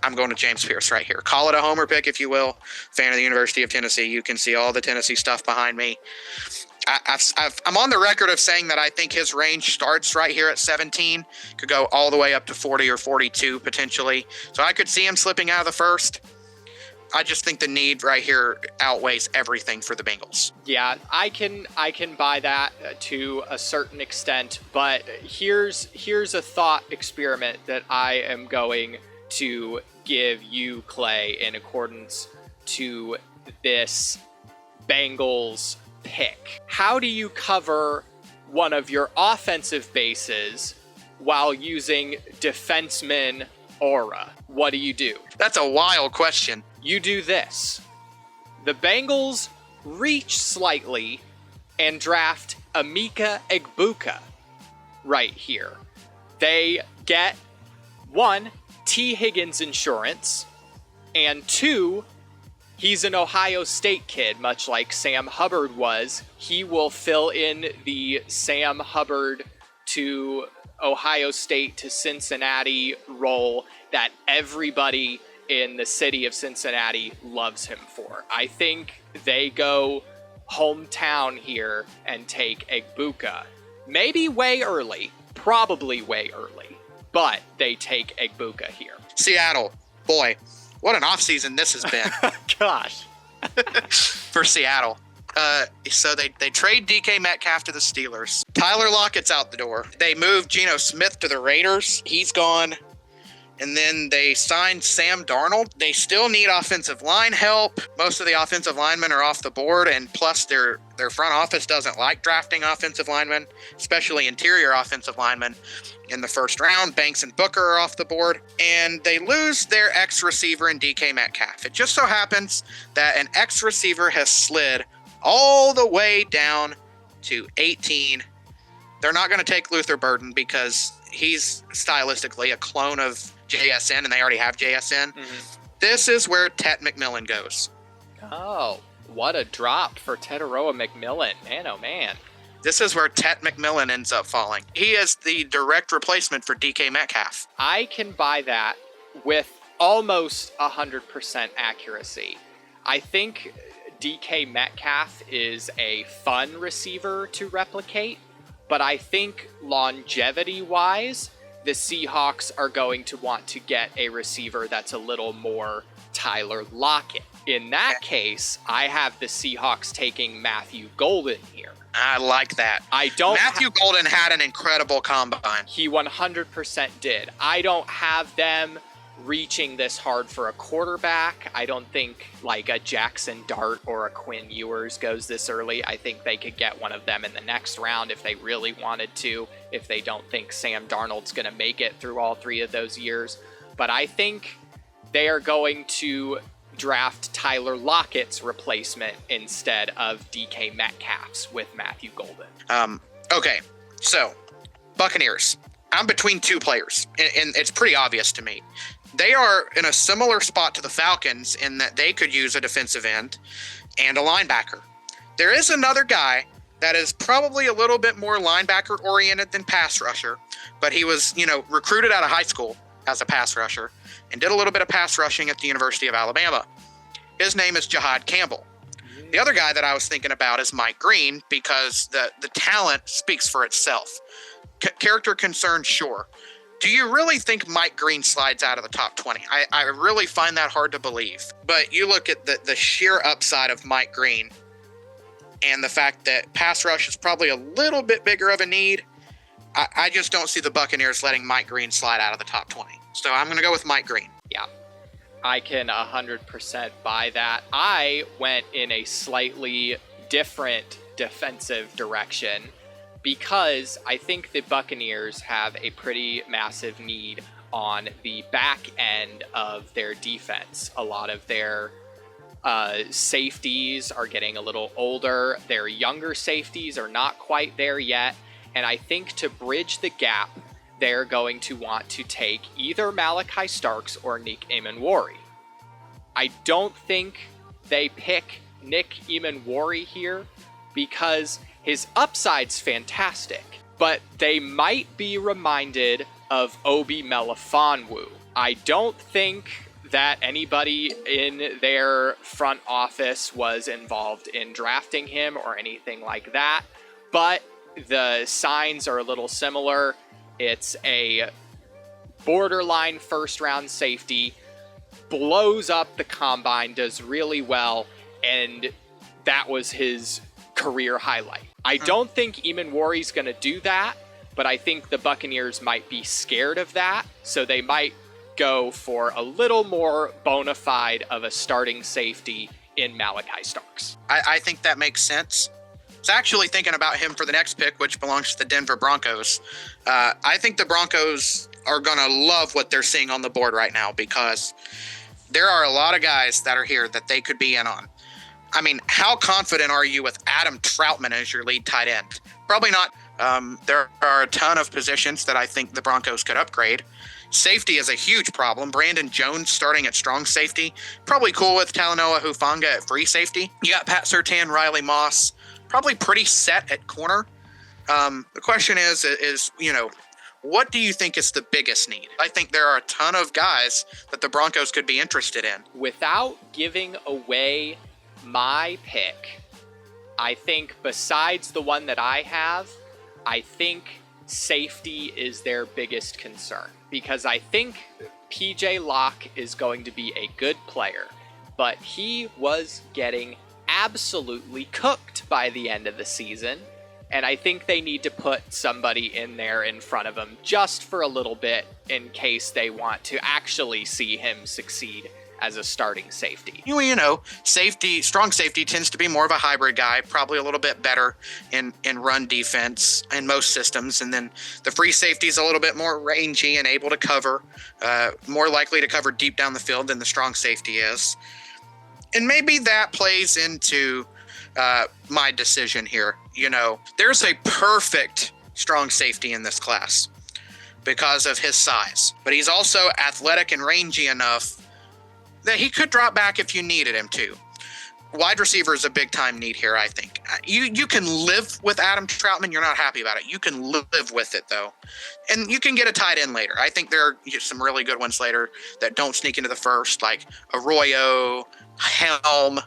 I'm going to James Pierce right here. Call it a homer pick if you will. Fan of the University of Tennessee. You can see all the Tennessee stuff behind me. I'm on the record of saying that I think his range starts right here at 17, could go all the way up to 40 or 42 potentially. So I could see him slipping out of the first. I just think the need right here outweighs everything for the Bengals. Yeah, I can buy that to a certain extent, but here's a thought experiment that I am going to give you, Clay, in accordance to this Bengals pick. How do you cover one of your offensive bases while using defenseman aura? What do you do? That's a wild question. You do this. The Bengals reach slightly and draft Emeka Egbuka right here. They get 1, T. Higgins insurance, and 2, he's an Ohio State kid, much like Sam Hubbard was. He will fill in the Sam Hubbard to Ohio State to Cincinnati role that everybody in the city of Cincinnati loves him for. I think they go hometown here and take Egbuka. Maybe way early, probably way early, but they take Egbuka here. Seattle. Boy, what an offseason this has been Gosh. for Seattle. So they trade DK Metcalf to the Steelers. Tyler Lockett's out the door. They moved Geno Smith to the Raiders. He's gone. And then they signed Sam Darnold. They still need offensive line help. Most of the offensive linemen are off the board, and plus their front office doesn't like drafting offensive linemen, especially interior offensive linemen in the first round. Banks and Booker are off the board, and they lose their ex-receiver in DK Metcalf. It just so happens that an ex-receiver has slid all the way down to 18. They're not going to take Luther Burden because he's stylistically a clone of JSN, and they already have JSN. Mm-hmm. This is where Tet McMillan goes. Oh, what a drop for Teteroa McMillan. Man, oh man. This is where Tet McMillan ends up falling. He is the direct replacement for DK Metcalf. I can buy that with almost 100% accuracy. I think DK Metcalf is a fun receiver to replicate, but I think longevity-wise, the Seahawks are going to want to get a receiver that's a little more Tyler Lockett. In that case, I have the Seahawks taking Matthew Golden here. I like that. Matthew Golden had an incredible combine. He 100% did. I don't have them reaching this hard for a quarterback. I don't think like a Jackson Dart or a Quinn Ewers goes this early. I think they could get one of them in the next round if they really wanted to, if they don't think Sam Darnold's going to make it through all 3 of those years. But I think they are going to draft Tyler Lockett's replacement instead of DK Metcalf's with Matthew Golden. Okay, so Buccaneers. I'm between 2 players, and it's pretty obvious to me. They are in a similar spot to the Falcons in that they could use a defensive end and a linebacker. There is another guy that is probably a little bit more linebacker oriented than pass rusher, but he was, recruited out of high school as a pass rusher and did a little bit of pass rushing at the University of Alabama. His name is Jahad Campbell. The other guy that I was thinking about is Mike Green because the talent speaks for itself. Character concern, sure. Do you really think Mike Green slides out of the top 20? I really find that hard to believe. But you look at the sheer upside of Mike Green and the fact that pass rush is probably a little bit bigger of a need. I just don't see the Buccaneers letting Mike Green slide out of the top 20. So I'm going to go with Mike Green. Yeah, I can 100% buy that. I went in a slightly different defensive direction because I think the Buccaneers have a pretty massive need on the back end of their defense. A lot of their safeties are getting a little older. Their younger safeties are not quite there yet. And I think to bridge the gap, they're going to want to take either Malachi Starks or Nick Emanwari. I don't think they pick Nick Emanwari here because his upside's fantastic, but they might be reminded of Obi Melifonwu. I don't think that anybody in their front office was involved in drafting him or anything like that, but the signs are a little similar. It's a borderline first-round safety, blows up the combine, does really well, and that was his career highlight. I don't think Emanwari's going to do that, but I think the Buccaneers might be scared of that, so they might go for a little more bona fide of a starting safety in Malachi Starks. I think that makes sense. I was actually thinking about him for the next pick, which belongs to the Denver Broncos. I think the Broncos are going to love what they're seeing on the board right now because there are a lot of guys that are here that they could be in on. I mean, how confident are you with Adam Troutman as your lead tight end? Probably not. There are a ton of positions that I think the Broncos could upgrade. Safety is a huge problem. Brandon Jones starting at strong safety. Probably cool with Talanoa Hufanga at free safety. You got Pat Surtain, Riley Moss. Probably pretty set at corner. The question is, what do you think is the biggest need? I think there are a ton of guys that the Broncos could be interested in. Without giving away my pick, I think besides the one that I have, I think safety is their biggest concern, because I think PJ Locke is going to be a good player, but he was getting absolutely cooked by the end of the season, and I think they need to put somebody in there in front of him just for a little bit in case they want to actually see him succeed as a starting safety. You know, strong safety tends to be more of a hybrid guy, probably a little bit better in run defense in most systems. And then the free safety is a little bit more rangy and able to cover, more likely to cover deep down the field than the strong safety is. And maybe that plays into my decision here. You know, there's a perfect strong safety in this class because of his size, but he's also athletic and rangy enough that he could drop back if you needed him to. Wide receiver is a big time need here, I think. You can live with Adam Troutman. You're not happy about it. You can live with it, though. And you can get a tight end later. I think there are some really good ones later that don't sneak into the first, like Arroyo, Helm,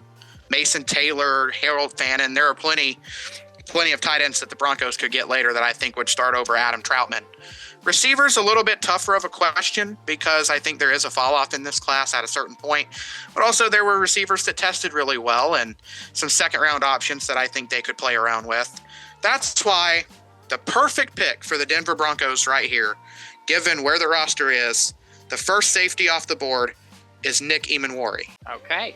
Mason Taylor, Harold Fannin. There are plenty of tight ends that the Broncos could get later that I think would start over Adam Troutman. Receivers a little bit tougher of a question because I think there is a fall off in this class at a certain point, but also there were receivers that tested really well and some second round options that I think they could play around with. That's why the perfect pick for the Denver Broncos right here, given where the roster is, the first safety off the board is Nick Emanwari. Okay.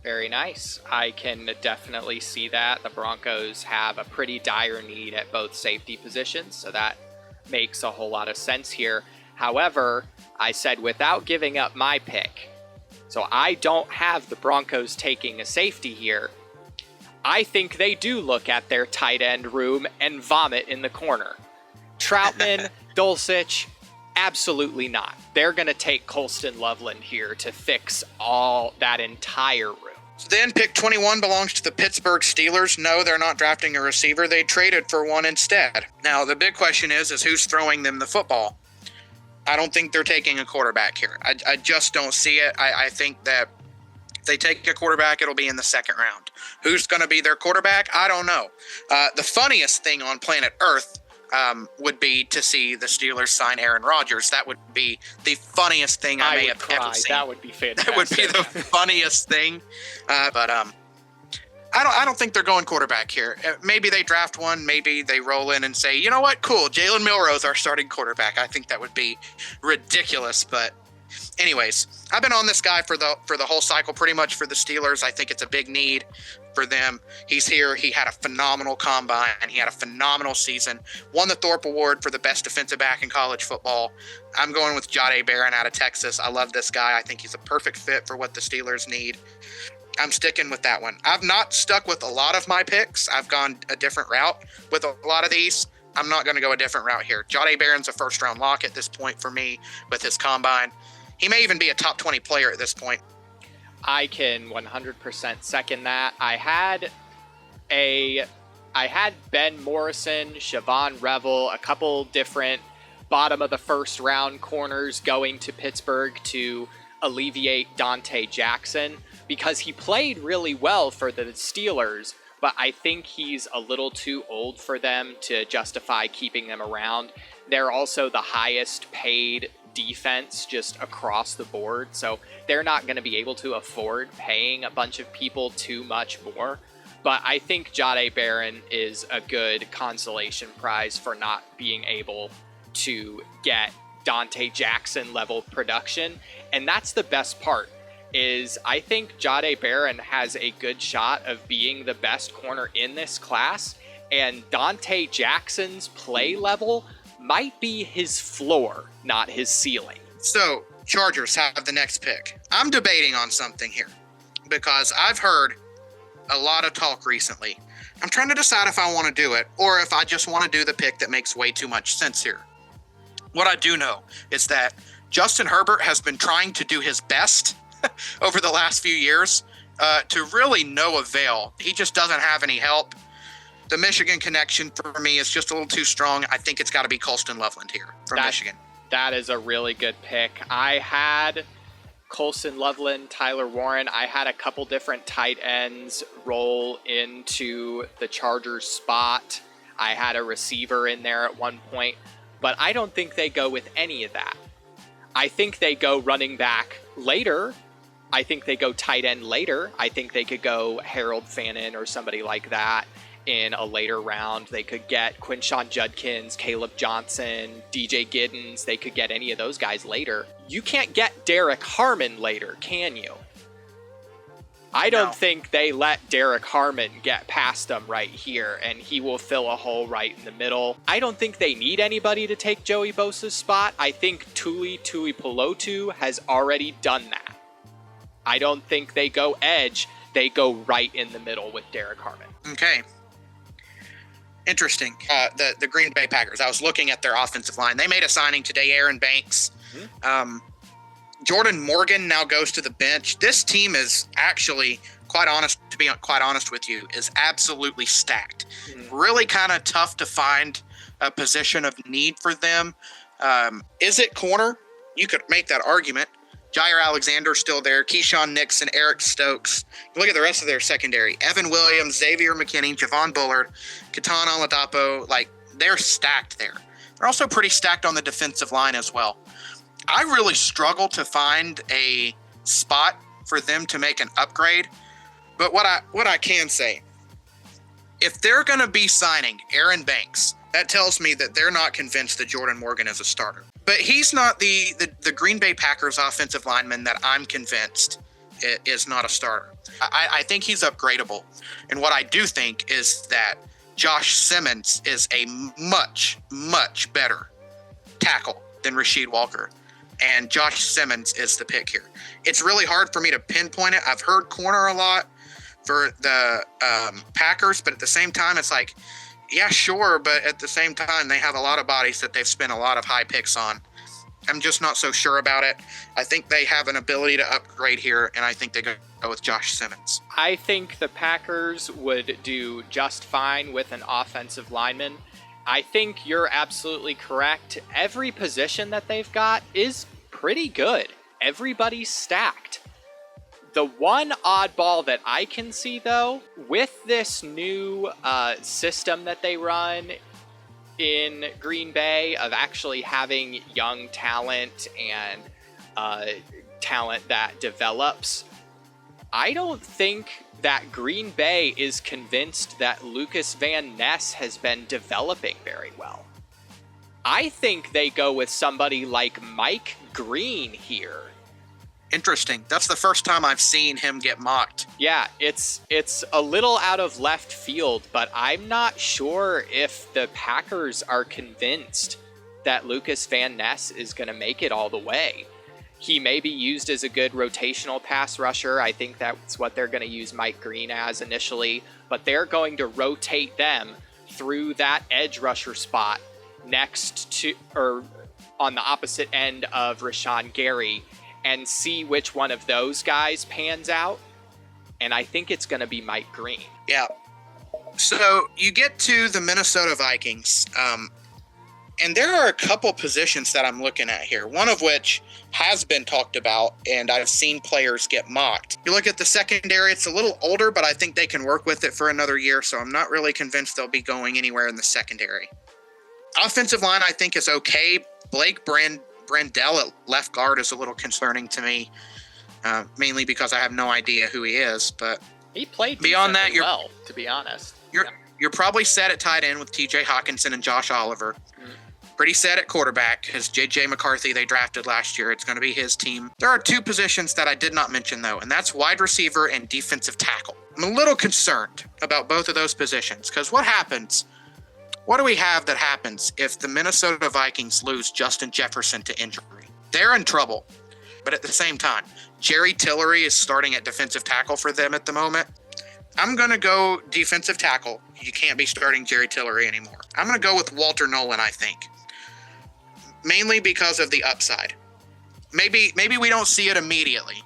Very nice. I can definitely see that. The Broncos have a pretty dire need at both safety positions, so that makes a whole lot of sense here. However, I said without giving up my pick, so I don't have the Broncos taking a safety here. I think they do look at their tight end room and vomit in the corner. Troutman, Dulcich, absolutely not. They're going to take Colston Loveland here to fix all that entire room. So then pick 21 belongs to the Pittsburgh Steelers. No, they're not drafting a receiver. They traded for one instead. Now, the big question is who's throwing them the football? I don't think they're taking a quarterback here. I just don't see it. I think that if they take a quarterback, it'll be in the second round. Who's going to be their quarterback? I don't know. The funniest thing on planet Earth would be to see the Steelers sign Aaron Rodgers. That would be the funniest thing I may have ever seen. That would be fantastic. That would be the funniest thing. But I don't think they're going quarterback here. Maybe they draft one. Maybe they roll in and say, you know what, cool, Jalen Milroe's our starting quarterback. I think that would be ridiculous. But anyways, I've been on this guy for the whole cycle, pretty much for the Steelers. I think it's a big need for them. He's here. He had a phenomenal combine. He had a phenomenal season. Won the Thorpe Award for the best defensive back in college football. I'm going with Jahdae Barron out of Texas. I love this guy. I think he's a perfect fit for what the Steelers need. I'm sticking with that one. I've not stuck with a lot of my picks. I've gone a different route with a lot of these. I'm not going to go a different route here. Jahdae Barron's a first-round lock at this point for me with his combine. He may even be a top 20 player at this point. I can 100% second that. I had Ben Morrison, Siobhan Revel, a couple different bottom of the first round corners going to Pittsburgh to alleviate Dante Jackson because he played really well for the Steelers, but I think he's a little too old for them to justify keeping them around. They're also the highest paid defense just across the board, so they're not going to be able to afford paying a bunch of people too much more. But I think Jahdae Barron is a good consolation prize for not being able to get Dante Jackson level production, and that's the best part. Is I think Jahdae Barron has a good shot of being the best corner in this class, and Dante Jackson's play level might be his floor, not his ceiling. So, Chargers have the next pick. I'm debating on something here because I've heard a lot of talk recently. I'm trying to decide if I want to do it or if I just want to do the pick that makes way too much sense here. What I do know is that Justin Herbert has been trying to do his best over the last few years to really no avail. He just doesn't have any help. The Michigan connection for me is just a little too strong. I think it's got to be Colston Loveland here from Michigan. That is a really good pick. I had Colston Loveland, Tyler Warren. I had a couple different tight ends roll into the Chargers spot. I had a receiver in there at one point, but I don't think they go with any of that. I think they go running back later. I think they go tight end later. I think they could go Harold Fannin or somebody like that in a later round. They could get Quinshon Judkins, Caleb Johnson, DJ Giddens. They could get any of those guys later. You can't get Derek Harmon later, can you? I don't think they let Derek Harmon get past them right here, and he will fill a hole right in the middle. I don't think they need anybody to take Joey Bosa's spot. I think Tuli Tuipulotu has already done that. I don't think they go edge. They go right in the middle with Derek Harmon. Okay. Interesting. The Green Bay Packers. I was looking at their offensive line. They made a signing today, Aaron Banks. Mm-hmm. Jordan Morgan now goes to the bench. This team is actually, to be quite honest with you, is absolutely stacked. Mm-hmm. Really kind of tough to find a position of need for them. Is it corner? You could make that argument. Jair Alexander's still there. Keyshawn Nixon, Eric Stokes. You look at the rest of their secondary. Evan Williams, Xavier McKinney, Javon Bullard, Katan Oladapo. They're stacked there. They're also pretty stacked on the defensive line as well. I really struggle to find a spot for them to make an upgrade. But what I can say, if they're going to be signing Aaron Banks, that tells me that they're not convinced that Jordan Morgan is a starter. But he's not the Green Bay Packers offensive lineman that I'm convinced is not a starter. I think he's upgradable. And what I do think is that Josh Simmons is a much, much better tackle than Rasheed Walker. And Josh Simmons is the pick here. It's really hard for me to pinpoint it. I've heard corner a lot for the Packers, but at the same time, it's like, yeah, sure, but at the same time, they have a lot of bodies that they've spent a lot of high picks on. I'm just not so sure about it. I think they have an ability to upgrade here, and I think they go with Josh Simmons. I think the Packers would do just fine with an offensive lineman. I think you're absolutely correct. Every position that they've got is pretty good. Everybody's stacked. The one oddball that I can see, though, with this new system that they run in Green Bay of actually having young talent and talent that develops, I don't think that Green Bay is convinced that Lucas Van Ness has been developing very well. I think they go with somebody like Mike Green here. Interesting. That's the first time I've seen him get mocked. Yeah, it's a little out of left field, but I'm not sure if the Packers are convinced that Lucas Van Ness is going to make it all the way. He may be used as a good rotational pass rusher. I think that's what they're going to use Mike Green as initially, but they're going to rotate them through that edge rusher spot next to, or on the opposite end of Rashawn Gary, and see which one of those guys pans out. And I think it's going to be Mike Green. Yeah. So you get to the Minnesota Vikings, and there are a couple positions that I'm looking at here, one of which has been talked about, and I've seen players get mocked. You look at the secondary, it's a little older, but I think they can work with it for another year, so I'm not really convinced they'll be going anywhere in the secondary. Offensive line, I think, is okay. Blake Brandell at left guard is a little concerning to me, mainly because I have no idea who he is, but he played beyond that, well, to be honest. You're probably set at tight end with TJ Hawkinson and Josh Oliver. Pretty set at quarterback because J.J. McCarthy they drafted last year. It's going to be his team. There are two positions that I did not mention, though, and that's wide receiver and defensive tackle. I'm a little concerned about both of those positions because what do we have that happens if the Minnesota Vikings lose Justin Jefferson to injury? They're in trouble. But at the same time, Jerry Tillery is starting at defensive tackle for them at the moment. I'm going to go defensive tackle. You can't be starting Jerry Tillery anymore. I'm going to go with Walter Nolan, I think. Mainly because of the upside. Maybe we don't see it immediately,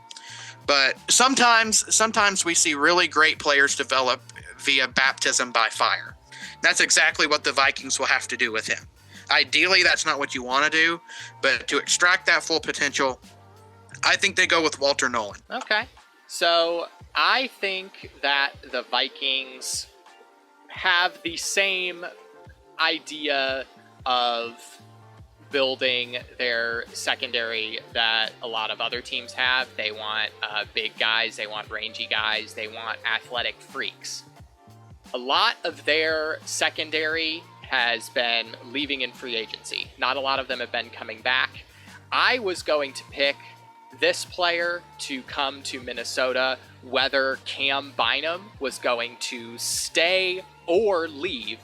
but sometimes we see really great players develop via baptism by fire. That's exactly what the Vikings will have to do with him. Ideally, that's not what you want to do, but to extract that full potential, I think they go with Walter Nolan. Okay. So I think that the Vikings have the same idea of building their secondary that a lot of other teams have. They want big guys, they want rangy guys, they want athletic freaks. A lot of their secondary has been leaving in free agency. Not a lot of them have been coming back. I was going to pick this player to come to Minnesota, whether Cam Bynum was going to stay or leave.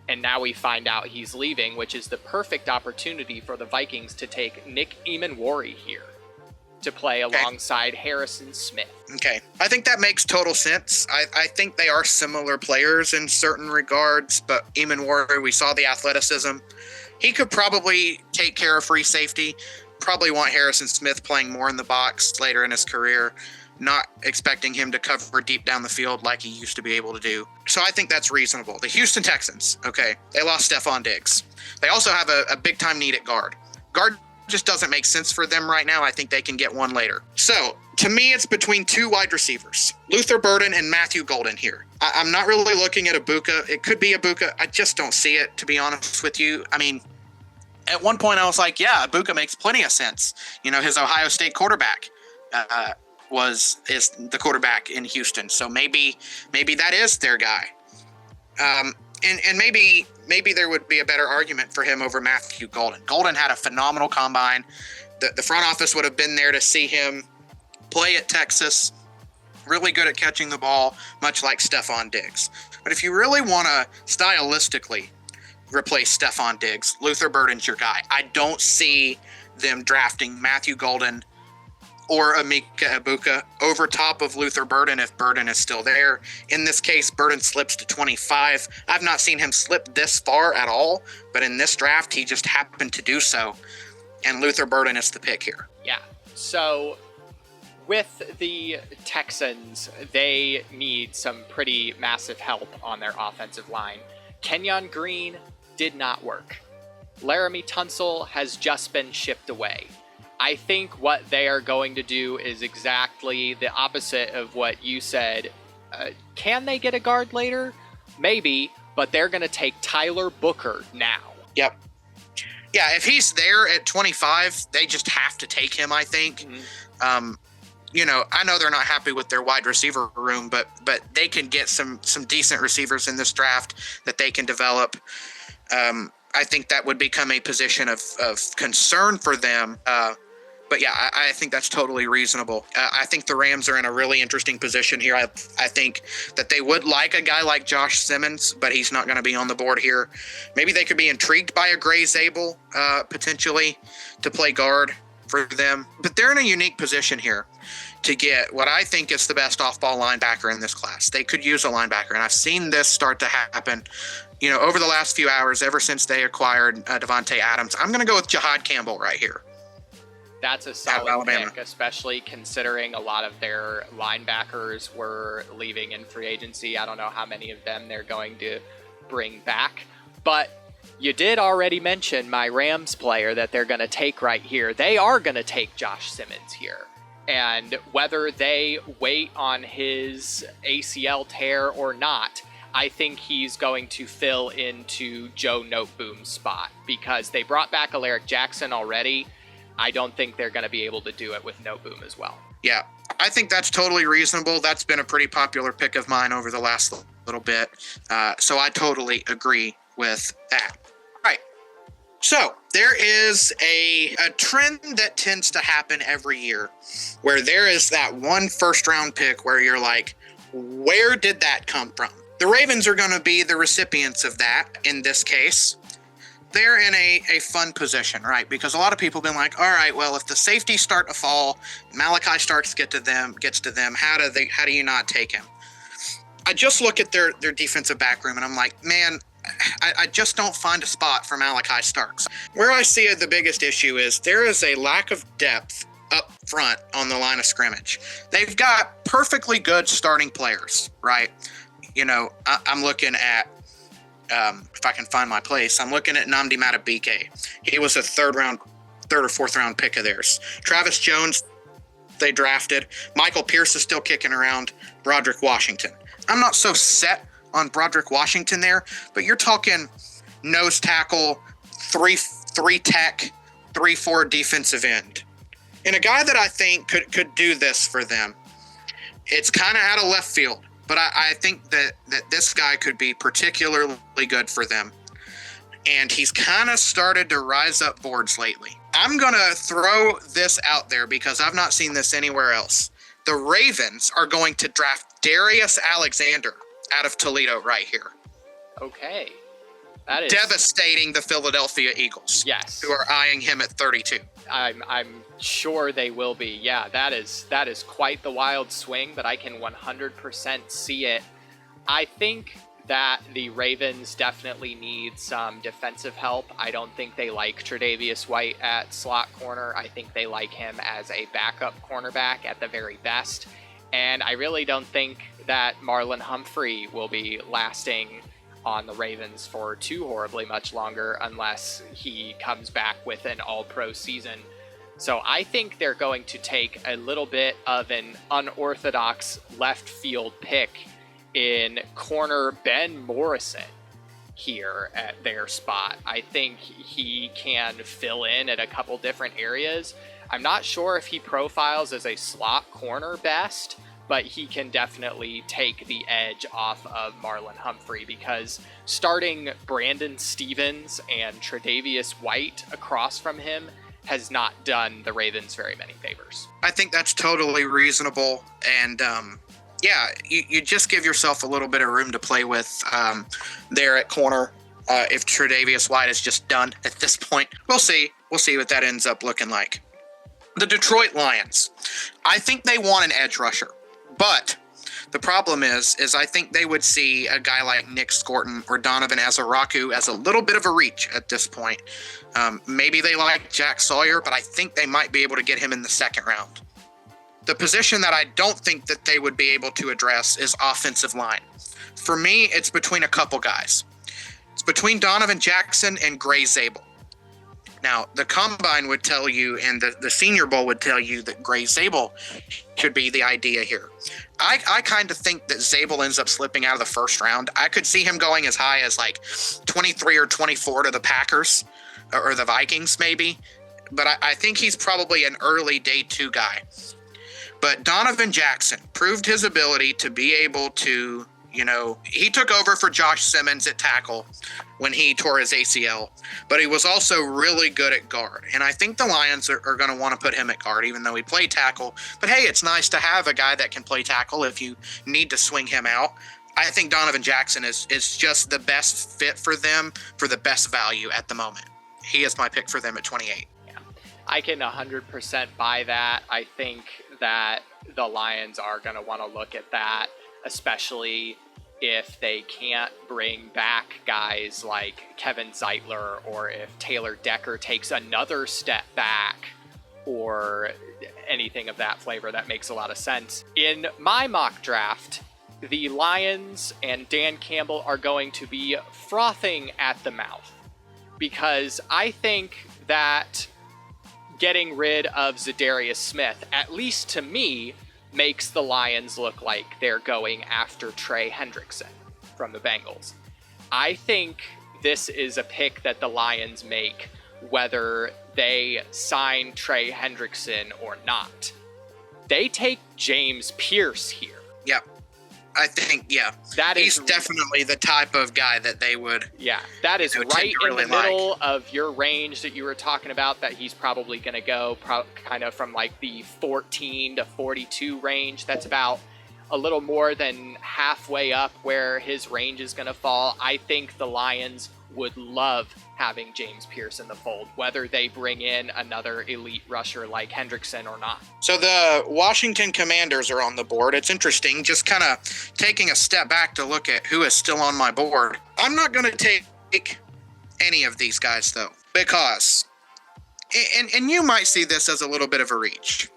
And now we find out he's leaving, which is the perfect opportunity for the Vikings to take Nick Emanwari here to play alongside Harrison Smith. Okay. I think that makes total sense. I think they are similar players in certain regards, but Emanwari, we saw the athleticism. He could probably take care of free safety, probably want Harrison Smith playing more in the box later in his career, not expecting him to cover deep down the field like he used to be able to do. So I think that's reasonable. The Houston Texans, okay, they lost Stephon Diggs. They also have a big-time need at guard. Guard just doesn't make sense for them right now. I think they can get one later. So, to me, it's between two wide receivers, Luther Burden and Matthew Golden here. I'm not really looking at Ibuka. It could be Ibuka. I just don't see it, to be honest with you. I mean, at one point I was like, yeah, Ibuka makes plenty of sense. You know, his Ohio State quarterback is the quarterback in Houston. So maybe that is their guy. And maybe there would be a better argument for him over Matthew Golden. Golden had a phenomenal combine. The front office would have been there to see him play at Texas. Really good at catching the ball, much like Stephon Diggs. But if you really want to stylistically replace Stephon Diggs, Luther Burden's your guy. I don't see them drafting Matthew Golden or Emeka Egbuka over top of Luther Burden if Burden is still there. In this case, Burden slips to 25. I've not seen him slip this far at all, but in this draft, he just happened to do so. And Luther Burden is the pick here. Yeah. So with the Texans, they need some pretty massive help on their offensive line. Kenyon Green did not work. Laramie Tunsil has just been shipped away. I think what they are going to do is exactly the opposite of what you said. Can they get a guard later? Maybe, but they're going to take Tyler Booker now. Yep. Yeah, if he's there at 25, they just have to take him, I think. Mm-hmm. You know, I know they're not happy with their wide receiver room, but they can get some decent receivers in this draft that they can develop. I think that would become a position of concern for them. But yeah, I think that's totally reasonable. I think the Rams are in a really interesting position here. I think that they would like a guy like Josh Simmons, but he's not going to be on the board here. Maybe they could be intrigued by a Gray Zabel potentially to play guard for them. But they're in a unique position here to get what I think is the best off-ball linebacker in this class. They could use a linebacker, and I've seen this start to happen, you know, over the last few hours, ever since they acquired Devontae Adams. I'm going to go with Jahad Campbell right here. That's a solid pick, especially considering a lot of their linebackers were leaving in free agency. I don't know how many of them they're going to bring back. But you did already mention my Rams player that they're going to take right here. They are going to take Josh Simmons here. And whether they wait on his ACL tear or not, I think he's going to fill into Joe Noteboom's spot because they brought back Alaric Jackson already. I don't think they're going to be able to do it with Noteboom as well. Yeah, I think that's totally reasonable. That's been a pretty popular pick of mine over the last little bit. So I totally agree with that. All right. So there is a trend that tends to happen every year where there is that one first-round pick where you're like, where did that come from? The Ravens are going to be the recipients of that in this case. They're in a fun position, right? Because a lot of people have been like, all right, well, if the safeties start to fall, Malachi Starks gets to them, how do you not take him? I just look at their defensive back room and I'm like, man, I just don't find a spot for Malachi Starks. Where I see the biggest issue is there is a lack of depth up front on the line of scrimmage. They've got perfectly good starting players, right? You know, I'm looking at, if I can find my place, I'm looking at Nnamdi Madubuike. He was a third or fourth round pick of theirs. Travis Jones, they drafted. Michael Pierce is still kicking around. Broderick Washington. I'm not so set on Broderick Washington there, but you're talking nose tackle, 3 tech, 3-4 defensive end. And a guy that I think could do this for them. It's kind of out of left field, but I think that this guy could be particularly good for them. And he's kind of started to rise up boards lately. I'm going to throw this out there because I've not seen this anywhere else. The Ravens are going to draft Darius Alexander out of Toledo right here. Okay. That is devastating the Philadelphia Eagles. Yes. Who are eyeing him at 32. I'm sure they will be. Yeah, that is quite the wild swing, but I can 100% see it. I think that the Ravens definitely need some defensive help. I don't think they like Tre'Davious White at slot corner. I think they like him as a backup cornerback at the very best. And I really don't think that Marlon Humphrey will be lasting on the Ravens for too horribly much longer unless he comes back with an all-pro season. So I think they're going to take a little bit of an unorthodox left field pick in corner Ben Morrison here at their spot. I think he can fill in at a couple different areas. I'm not sure if he profiles as a slot corner best, but he can definitely take the edge off of Marlon Humphrey because starting Brandon Stevens and Tre'Davious White across from him has not done the Ravens very many favors. I think that's totally reasonable. And you just give yourself a little bit of room to play with there at corner. If Tre'Davious White is just done at this point, we'll see. We'll see what that ends up looking like. The Detroit Lions. I think they want an edge rusher. But the problem is I think they would see a guy like Nick Scorton or Donovan Azaraku as a little bit of a reach at this point. Maybe they like Jack Sawyer, but I think they might be able to get him in the second round. The position that I don't think that they would be able to address is offensive line. For me, it's between a couple guys. It's between Donovan Jackson and Gray Zabel. Now, the Combine would tell you, and the Senior Bowl would tell you that Gray Zabel should be the idea here. I kind of think that Zabel ends up slipping out of the first round. I could see him going as high as like 23 or 24 to the Packers or the Vikings maybe. But I think he's probably an early day 2 guy. But Donovan Jackson proved his ability to be able to, he took over for Josh Simmons at tackle when he tore his ACL, but he was also really good at guard. And I think the Lions are going to want to put him at guard, even though he played tackle. But hey, it's nice to have a guy that can play tackle if you need to swing him out. I think Donovan Jackson is just the best fit for them for the best value at the moment. He is my pick for them at 28. Yeah, I can 100% buy that. I think that the Lions are going to want to look at that, especially if they can't bring back guys like Kevin Zeitler, or if Taylor Decker takes another step back, or anything of that flavor. That makes a lot of sense. In my mock draft, the Lions and Dan Campbell are going to be frothing at the mouth because I think that getting rid of Zadarius Smith, at least to me, makes the Lions look like they're going after Trey Hendrickson from the Bengals. I think this is a pick that the Lions make whether they sign Trey Hendrickson or not. They take James Pierce here. Yep. I think, he's definitely the type of guy that they would. Yeah, that is right in the middle of your range that you were talking about, that he's probably going to go kind of from like the 14 to 42 range. That's about a little more than halfway up where his range is going to fall. I think the Lions would love having James Pierce in the fold, whether they bring in another elite rusher like Hendrickson or not. So the Washington Commanders are on the board. It's interesting, just kind of taking a step back to look at who is still on my board. I'm not going to take any of these guys, though, because, and you might see this as a little bit of a reach,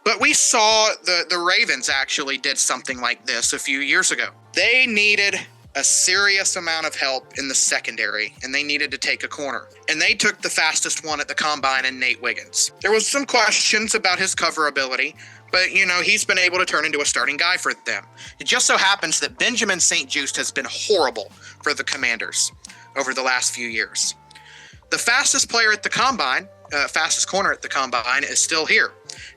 but we saw the Ravens actually did something like this a few years ago. They needed a serious amount of help in the secondary, and they needed to take a corner. And they took the fastest one at the Combine in Nate Wiggins. There was some questions about his cover ability, but, he's been able to turn into a starting guy for them. It just so happens that Benjamin St. Juste has been horrible for the Commanders. over the last few years. The fastest player at the combine, fastest corner at the combine, is still here.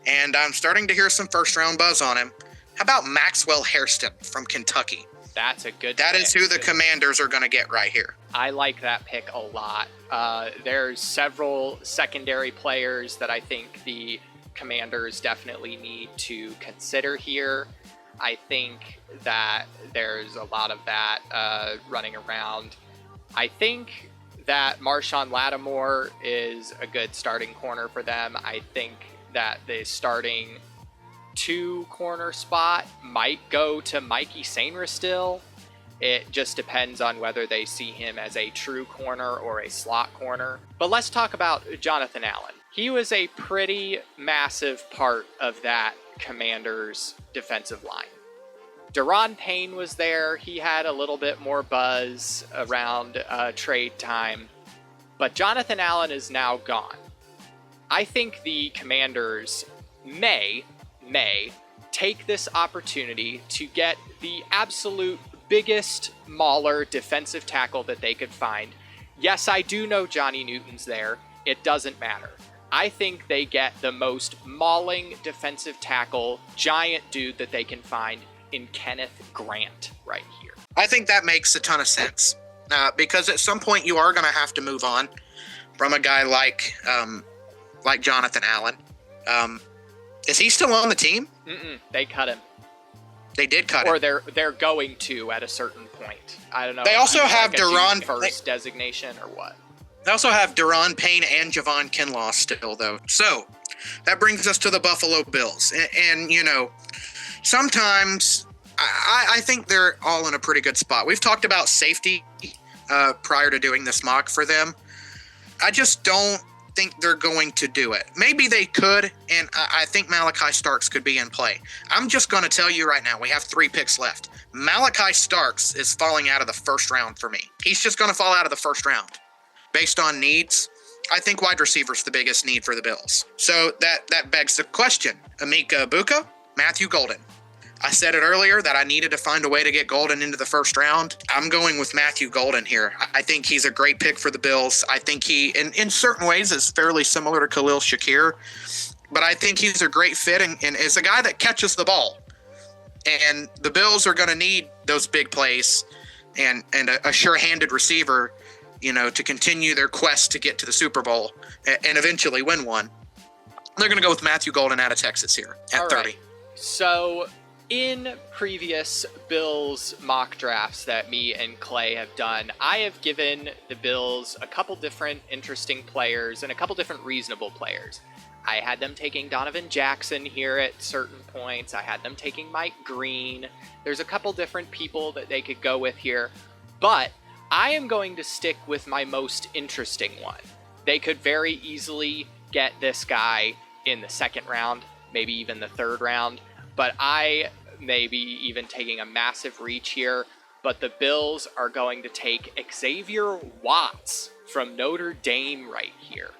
And I'm starting to hear some first-round buzz on him. How about Maxwell Hairston from Kentucky? That's a good That pick. is who the Commanders are going to get right here. I like that pick a lot. There's several secondary players that I think the Commanders definitely need to consider here. I think that there's a lot of that running around. I think that Marshawn Lattimore is a good starting corner for them. I think that the starting 2 corner spot might go to Mikey Sainristil still. It just depends on whether they see him as a true corner or a slot corner. But let's talk about Jonathan Allen. He was a pretty massive part of that Commanders defensive line. Daron Payne was there. He had a little bit more buzz around trade time. But Jonathan Allen is now gone. I think the Commanders may take this opportunity to get the absolute biggest mauler defensive tackle that they could find. Yes, I do know Johnny Newton's there. It doesn't matter. I think they get the most mauling defensive tackle, giant dude that they can find in Kenneth Grant right here. I think that makes a ton of sense because at some point you are going to have to move on from a guy like Jonathan Allen. Is he still on the team? They cut him. They did cut him. Or they're going to at a certain point. I don't know. They also have like a Daron June first designation or what? They also have Daron Payne and Javon Kinlaw still, though. So that brings us to the Buffalo Bills. And you know, sometimes I think they're all in a pretty good spot. We've talked about safety prior to doing this mock for them. I just don't think they're going to do it. Maybe they could, and I think Malachi Starks could be in play. I'm just going to tell you right now, we have 3 picks left. Malachi Starks is falling out of the first round for me. He's just going to fall out of the first round. Based on needs, I think wide receiver's the biggest need for the Bills. So that begs the question. Emeka Egbuka, Matthew Golden. I said it earlier that I needed to find a way to get Golden into the first round. I'm going with Matthew Golden here. I think he's a great pick for the Bills. I think he, in certain ways, is fairly similar to Khalil Shakir. But I think he's a great fit and is a guy that catches the ball. And the Bills are going to need those big plays and a sure-handed receiver, you know, to continue their quest to get to the Super Bowl and eventually win one. They're going to go with Matthew Golden out of Texas here at All 30. right. So in previous Bills mock drafts that me and Clay have done, I have given the Bills a couple different interesting players and a couple different reasonable players. I had them taking Donovan Jackson here at certain points. I had them taking Mike Green. There's a couple different people that they could go with here, but I am going to stick with my most interesting one. They could very easily get this guy in the second round, maybe even the third round, but I may be even taking a massive reach here. But the Bills are going to take Xavier Watts from Notre Dame right here.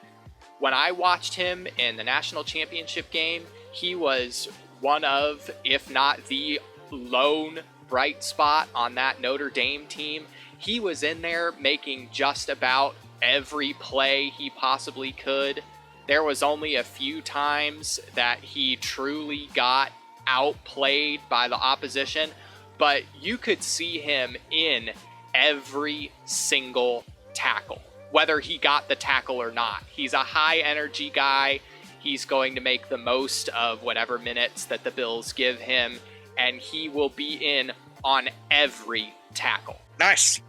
When I watched him in the national championship game, he was one of, if not the lone bright spot on that Notre Dame team. He was in there making just about every play he possibly could. There was only a few times that he truly got outplayed by the opposition, but you could see him in every single tackle, whether he got the tackle or not. He's a high energy guy. He's going to make the most of whatever minutes that the Bills give him, and he will be in on every tackle. Nice.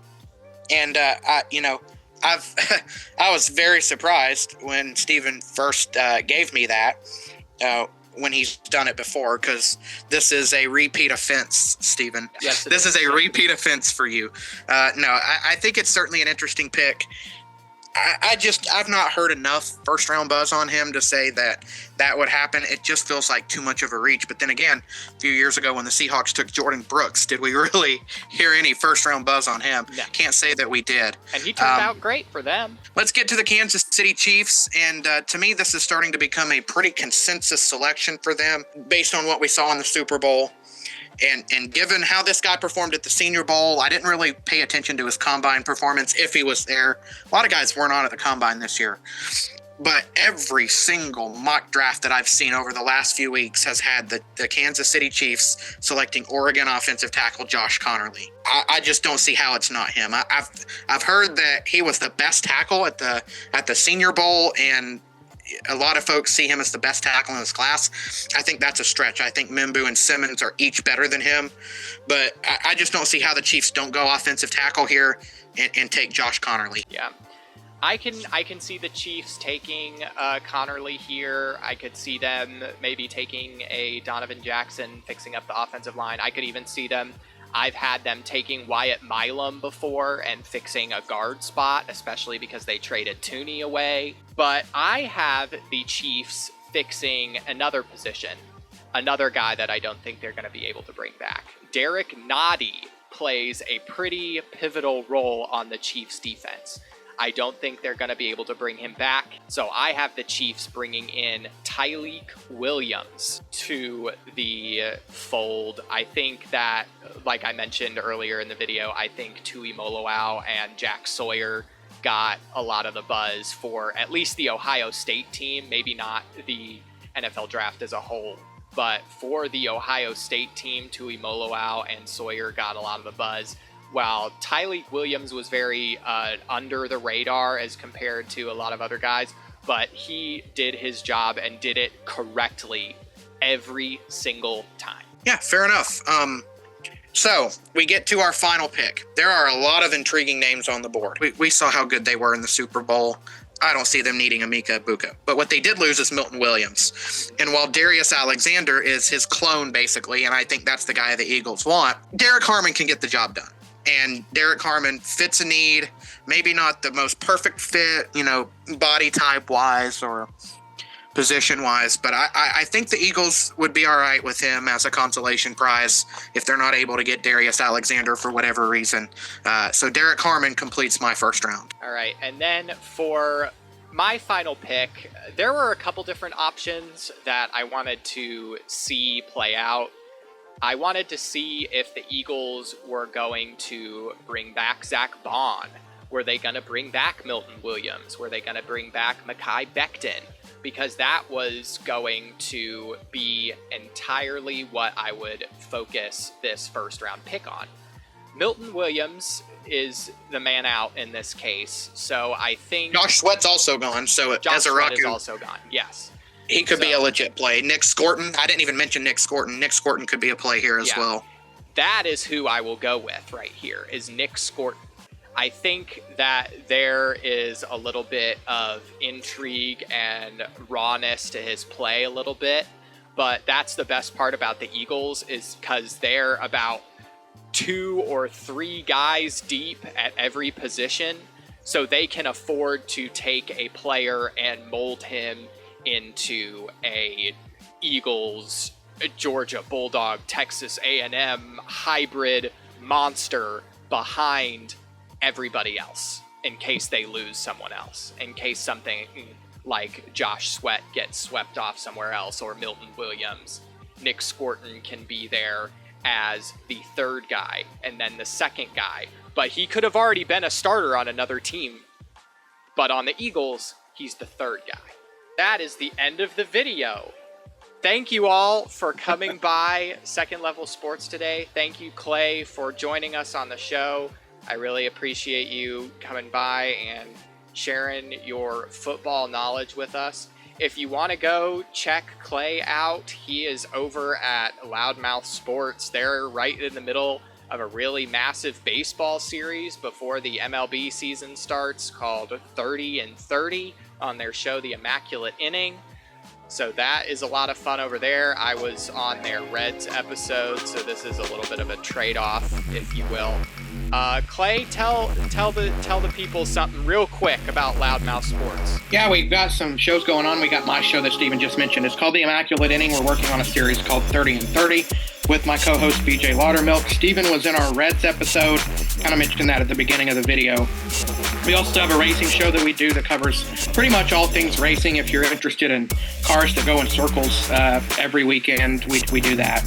And I was very surprised when Steven first gave me that when he's done it before, because this is a repeat offense, Steven. Yes, this is a repeat offense for you. I think it's certainly an interesting pick. I've not heard enough first round buzz on him to say that would happen. It just feels like too much of a reach. But then again, a few years ago when the Seahawks took Jordan Brooks, did we really hear any first round buzz on him? No. Can't say that we did. And he turned out great for them. Let's get to the Kansas City Chiefs. And to me, this is starting to become a pretty consensus selection for them based on what we saw in the Super Bowl. And given how this guy performed at the Senior Bowl, I didn't really pay attention to his combine performance if he was there. A lot of guys weren't on at the combine this year. But every single mock draft that I've seen over the last few weeks has had the Kansas City Chiefs selecting Oregon offensive tackle Josh Conerly. I just don't see how it's not him. I've heard that he was the best tackle at the Senior Bowl, and a lot of folks see him as the best tackle in this class. I think that's a stretch. I think Mimbu and Simmons are each better than him, but I just don't see how the Chiefs don't go offensive tackle here and take Josh Conerly. Yeah. I can see the Chiefs taking Conerly here. I could see them maybe taking a Donovan Jackson, fixing up the offensive line. I could even see them. I've had them taking Wyatt Milam before and fixing a guard spot, especially because they traded Tooney away. But I have the Chiefs fixing another position, another guy that I don't think they're going to be able to bring back. Derek Noddy plays a pretty pivotal role on the Chiefs defense. I don't think they're going to be able to bring him back. So I have the Chiefs bringing in Tyleik Williams to the fold. I think that, like I mentioned earlier in the video, I think Tui Moloau and Jack Sawyer got a lot of the buzz for at least the Ohio State team, maybe not the NFL draft as a whole. But for the Ohio State team, Tui Moloau and Sawyer got a lot of the buzz, while Tyleik Williams was very under the radar as compared to a lot of other guys, but he did his job and did it correctly every single time. Yeah, fair enough. So we get to our final pick. There are a lot of intriguing names on the board. We saw how good they were in the Super Bowl. I don't see them needing Emeka Egbuka. But what they did lose is Milton Williams. And while Darius Alexander is his clone, basically, and I think that's the guy the Eagles want, Derek Harmon can get the job done. And Derek Harmon fits a need, maybe not the most perfect fit, body type wise or position wise, but I think the Eagles would be all right with him as a consolation prize if they're not able to get Darius Alexander for whatever reason. So Derek Harmon completes my first round. All right. And then for my final pick, there were a couple different options that I wanted to see play out. I wanted to see if the Eagles were going to bring back Zach Bond. Were they going to bring back Milton Williams? Were they going to bring back Mekhi Becton? Because that was going to be entirely what I would focus this first round pick on. Milton Williams is the man out in this case, so I think Josh Sweat's also gone. So Josh Sweat is also gone. Yes. He could be a legit play. Nick Scorton. I didn't even mention Nick Scorton. Nick Scorton could be a play here as well. That is who I will go with right here, is Nick Scorton. I think that there is a little bit of intrigue and rawness to his play a little bit, but that's the best part about the Eagles is because they're about 2 or 3 guys deep at every position, so they can afford to take a player and mold him into a Eagles, Georgia Bulldog, Texas A&M hybrid monster behind everybody else in case they lose someone else, in case something like Josh Sweat gets swept off somewhere else or Milton Williams. Nick Scorton can be there as the third guy and then the second guy, but he could have already been a starter on another team. But on the Eagles, he's the third guy. That is the end of the video. Thank you all for coming by Second Level Sports today. Thank you, Clay, for joining us on the show. I really appreciate you coming by and sharing your football knowledge with us. If you want to go check Clay out, he is over at Loudmouth Sports. They're right in the middle of a really massive baseball series before the MLB season starts called 30 and 30 on their show, The Immaculate Inning. So that is a lot of fun over there. I was on their Reds episode, so this is a little bit of a trade-off, if you will. Clay, tell the people something real quick about Loudmouth Sports. Yeah, we've got some shows going on. We got my show that Steven just mentioned. It's called The Immaculate Inning. We're working on a series called 30 and 30 with my co-host BJ Laudermilk. Steven was in our Reds episode. Kind of mentioned that at the beginning of the video. We also have a racing show that we do that covers pretty much all things racing. If you're interested in cars that go in circles every weekend, we do that.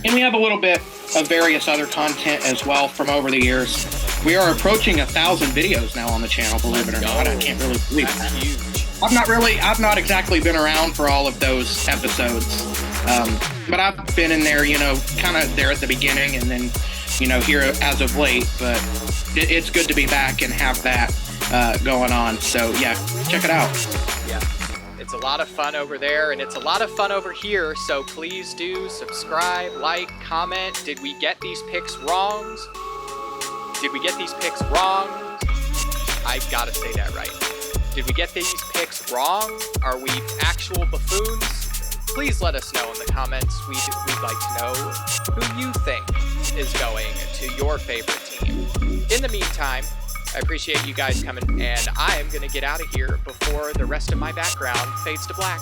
And we have a little bit of various other content as well from over the years. We are approaching 1,000 videos now on the channel, believe it or not. I can't really believe That's that. huge. I've not exactly been around for all of those episodes. But I've been in there, kind of there at the beginning and then, here as of late. But it's good to be back and have that going on. So, yeah, check it out. Yeah. It's a lot of fun over there, and it's a lot of fun over here, so please do subscribe, like, comment. Did we get these picks wrong? Did we get these picks wrong? I gotta say that right. Did we get these picks wrong? Are we actual buffoons? Please let us know in the comments. We'd like to know who you think is going to your favorite team. In the meantime, I appreciate you guys coming, and I am going to get out of here before the rest of my background fades to black.